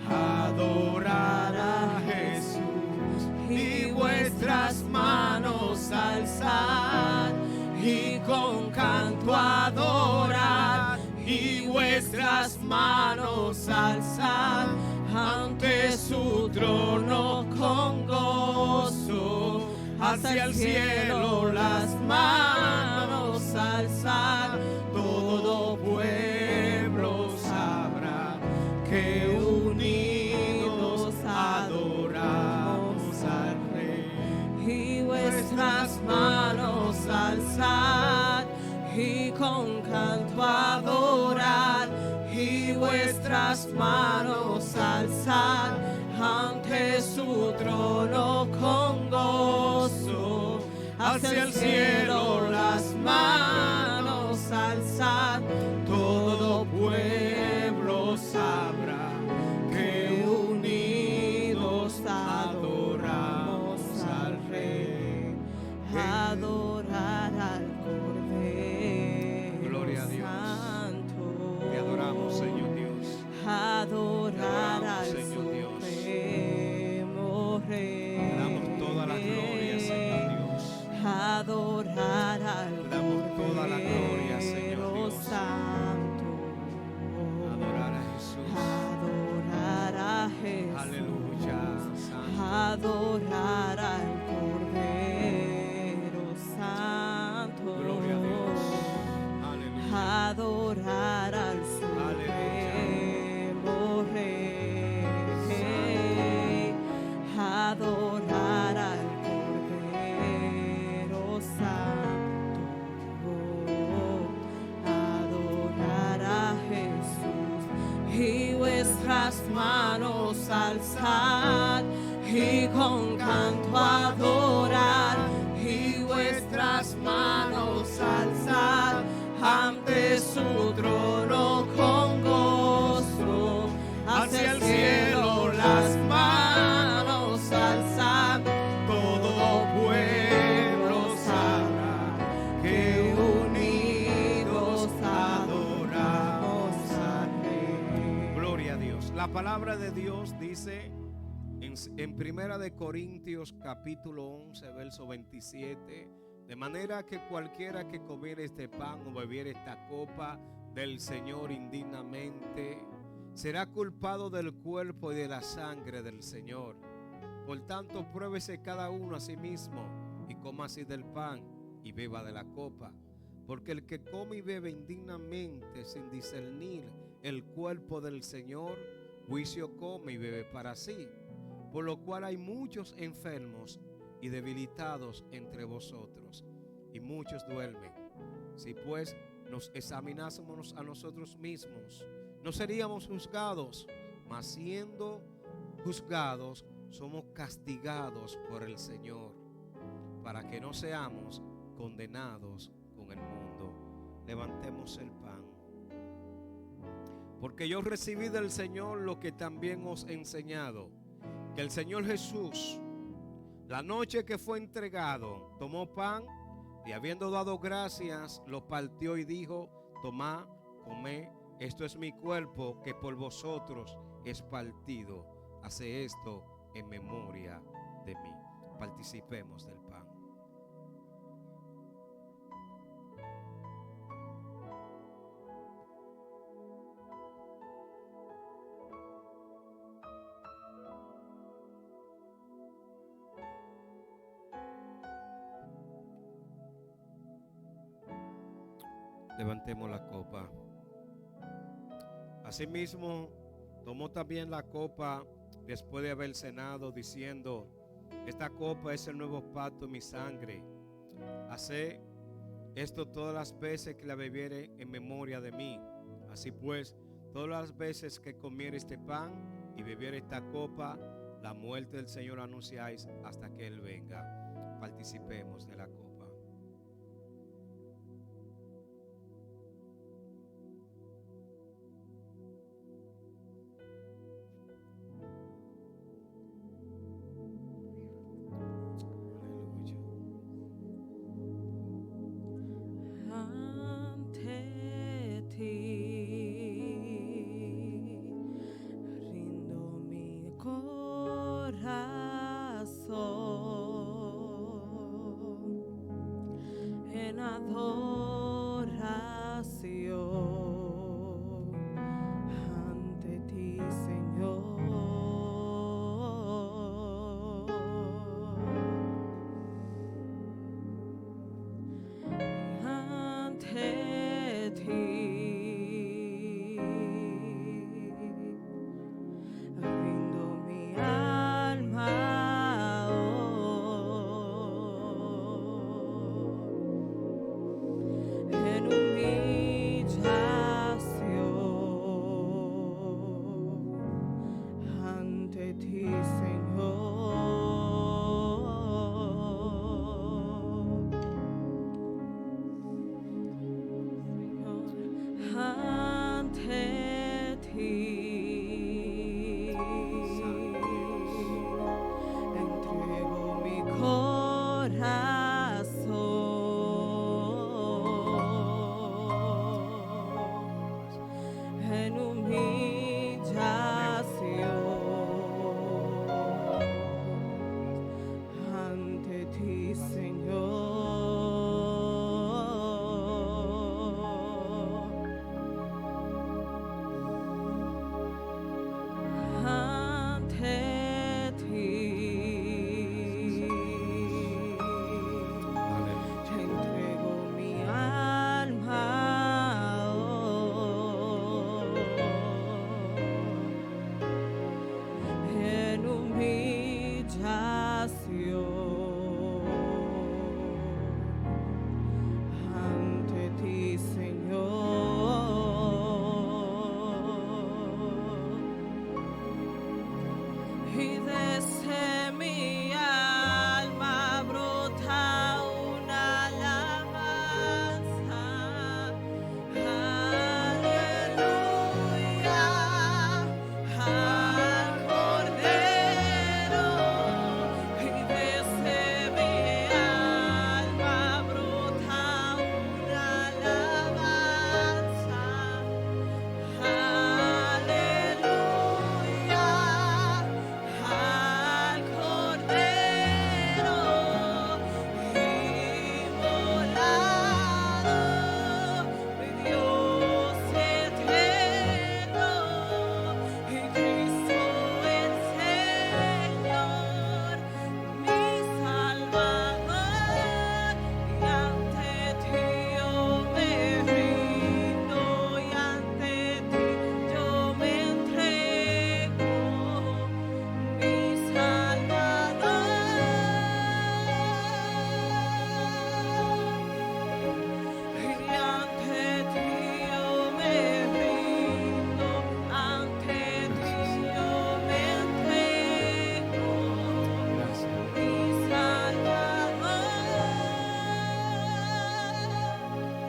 adorar a Jesús y vuestras manos alzar y con canto adorar y vuestras manos alzar ante su trono con gozo, hacia el cielo las manos alzar, todo pueblo sabrá que unidos adoramos al Rey. Y vuestras manos alzar y con canto adorar y vuestras manos alzar ante su trono con gozo, hacia el cielo las manos alzar, todo pueblo sabrá que unidos adoramos al Rey.
Adorar al Cordero
Gloria a Dios.
Santo.
Te adoramos, Señor Dios.
Adorar
Te adoramos,
al
Señor Dios.
Supremo Rey.
Te damos toda la gloria, Señor Dios.
Adorar al
Te damos toda la gloria, Señor
Cordero
Dios.
Santo.
Adorar a Jesús.
Adorar a Jesús.
Aleluya. Santo.
Adorar al Cordero Santo.
Gloria a Dios. Aleluya.
Adorar al Supremo Rey. Adorar al Cordero Santo. Adorar a Jesús y vuestras manos alzar y con canto adorar y vuestras manos alzar ante su trono con gozo, hacia el cielo las manos alzar, todo pueblo sabrá que unidos adoramos al Rey.
Gloria a Dios. La palabra de Dios dice en Primera de Corintios capítulo 11 verso 27, de manera que cualquiera que comiere este pan o bebiere esta copa del Señor indignamente será culpado del cuerpo y de la sangre del Señor. Por tanto, pruébese cada uno a sí mismo y coma así del pan y beba de la copa, porque el que come y bebe indignamente sin discernir el cuerpo del Señor, juicio come y bebe para sí. Por lo cual hay muchos enfermos y debilitados entre vosotros, y muchos duermen. Si pues nos examinásemos a nosotros mismos, no seríamos juzgados, mas siendo juzgados, somos castigados por el Señor, para que no seamos condenados con el mundo. Levantemos el pan. Porque yo recibí del Señor lo que también os he enseñado, que el Señor Jesús, la noche que fue entregado, tomó pan y habiendo dado gracias, lo partió y dijo: tomad, comed, esto es mi cuerpo que por vosotros es partido. Hace esto en memoria de mí. Participemos del pan. Levantemos la copa. Asimismo, tomó también la copa después de haber cenado, diciendo: esta copa es el nuevo pacto en mi sangre. Haced esto todas las veces que la bebiere en memoria de mí. Así pues, todas las veces que comiere este pan y bebiere esta copa, la muerte del Señor anunciáis hasta que Él venga. Participemos de la copa.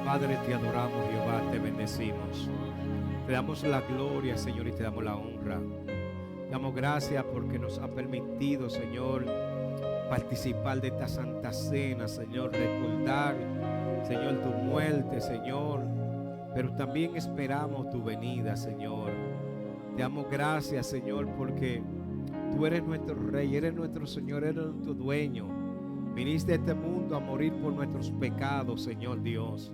Padre, te adoramos, Jehová, te bendecimos. Te damos la gloria, Señor, y te damos la honra. Te damos gracias porque nos ha permitido, Señor, participar de esta santa cena, Señor, recordar, Señor, tu muerte, Señor, pero también esperamos tu venida, Señor. Te damos gracias, Señor, porque tú eres nuestro Rey, eres nuestro Señor, eres nuestro dueño. Viniste a este mundo a morir por nuestros pecados, Señor Dios.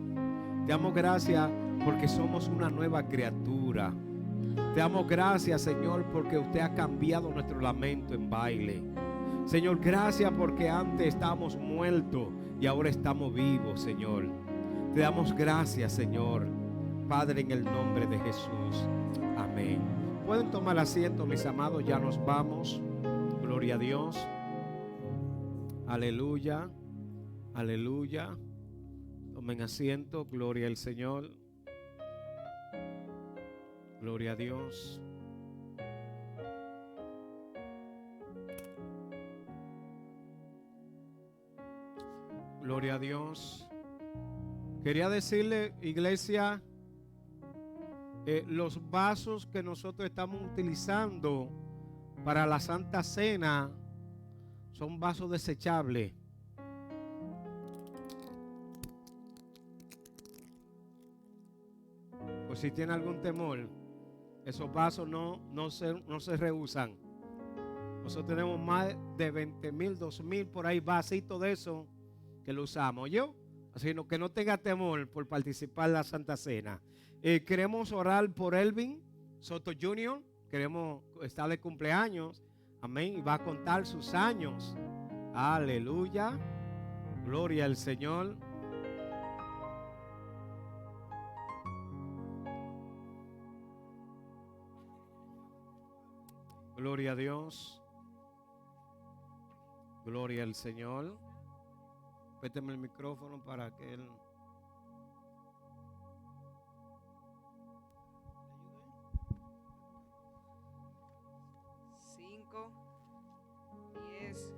Te damos gracias porque somos una nueva criatura. Te damos gracias, Señor, porque usted ha cambiado nuestro lamento en baile. Señor, gracias porque antes estábamos muertos y ahora estamos vivos, Señor. Te damos gracias, Señor, Padre, en el nombre de Jesús. Amén. Pueden tomar asiento, mis amados, ya nos vamos. Gloria a Dios. Aleluya. Aleluya. Tomen asiento, gloria al Señor. Gloria a Dios. Gloria a Dios. Quería decirle, iglesia, los vasos que nosotros estamos utilizando para la Santa Cena son vasos desechables. Pues si tiene algún temor, esos vasos no se reusan. Nosotros tenemos más de 20,000, 2,000 por ahí vasitos de eso que lo usamos, ¿yo? Así que no tenga temor por participar en la Santa Cena. Queremos orar por Elvin Soto Jr. Queremos estar de cumpleaños. Amén. Y va a contar sus años. Aleluya. Gloria al Señor. Gloria a Dios. Gloria al Señor. Péteme el micrófono para que él...
5, 10,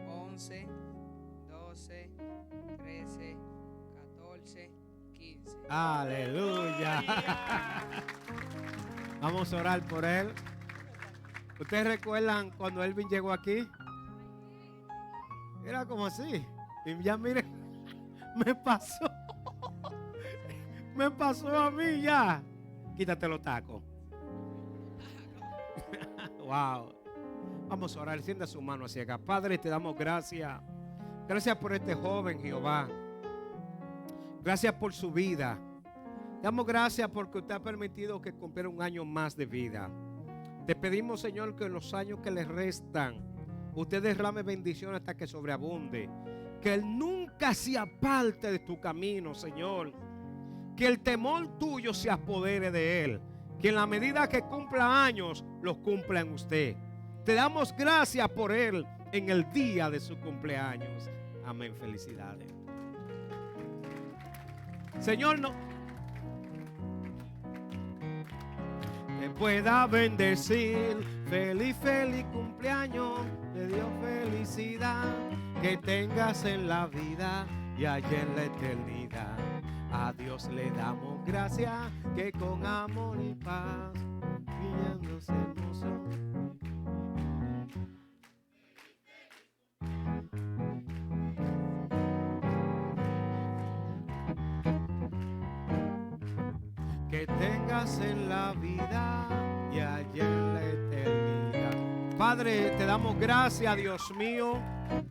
11, 12, 13, 14, 15.
Aleluya. Vamos a orar por él. ¿Ustedes recuerdan cuando Elvin llegó aquí? Era como así. Y ya miren, me pasó. Me pasó a mí ya. Quítate los tacos. Wow. Vamos a orar. Extienda su mano hacia acá. Padre, te damos gracias. Gracias por este joven, Jehová. Gracias por su vida. Te damos gracias porque usted ha permitido que cumpliera un año más de vida. Te pedimos, Señor, que en los años que le restan, usted derrame bendición hasta que sobreabunde. Que Él nunca se aparte de tu camino, Señor. Que el temor tuyo se apodere de Él. Que en la medida que cumpla años, los cumpla en usted. Te damos gracias por Él en el día de su cumpleaños. Amén. Felicidades. Señor, no... te pueda bendecir. Feliz, feliz cumpleaños. Te dio felicidad que tengas en la vida y allá en la eternidad. A Dios le damos gracias que con amor y paz guiándose hermoso. Que tengas en la vida y allá en la eternidad. Padre, te damos gracias, Dios mío,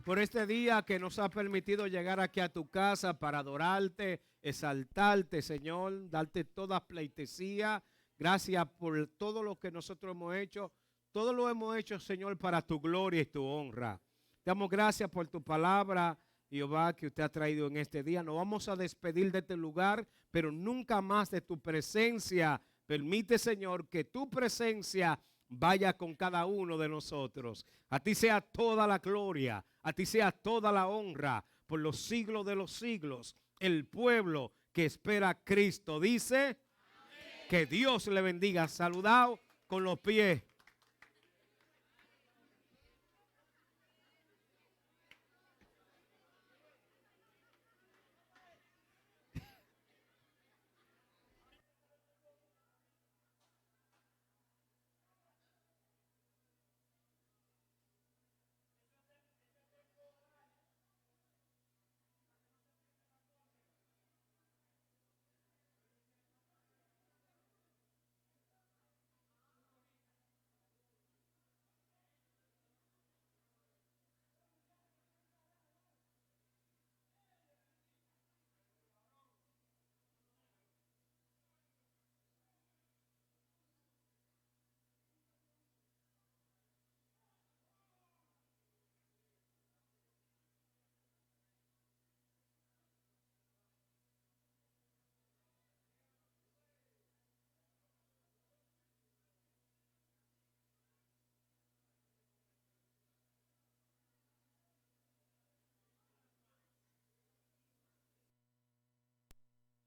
por este día que nos ha permitido llegar aquí a tu casa para adorarte, exaltarte, Señor, darte toda pleitesía. Gracias por todo lo que nosotros hemos hecho. Todo lo hemos hecho, Señor, para tu gloria y tu honra. Te damos gracias por tu palabra, Jehová, que usted ha traído en este día. Nos vamos a despedir de este lugar, pero nunca más de tu presencia. Permite, Señor, que tu presencia vaya con cada uno de nosotros. A ti sea toda la gloria, a ti sea toda la honra por los siglos de los siglos. El pueblo que espera a Cristo dice, amén. Que Dios le bendiga. Saludado con los pies.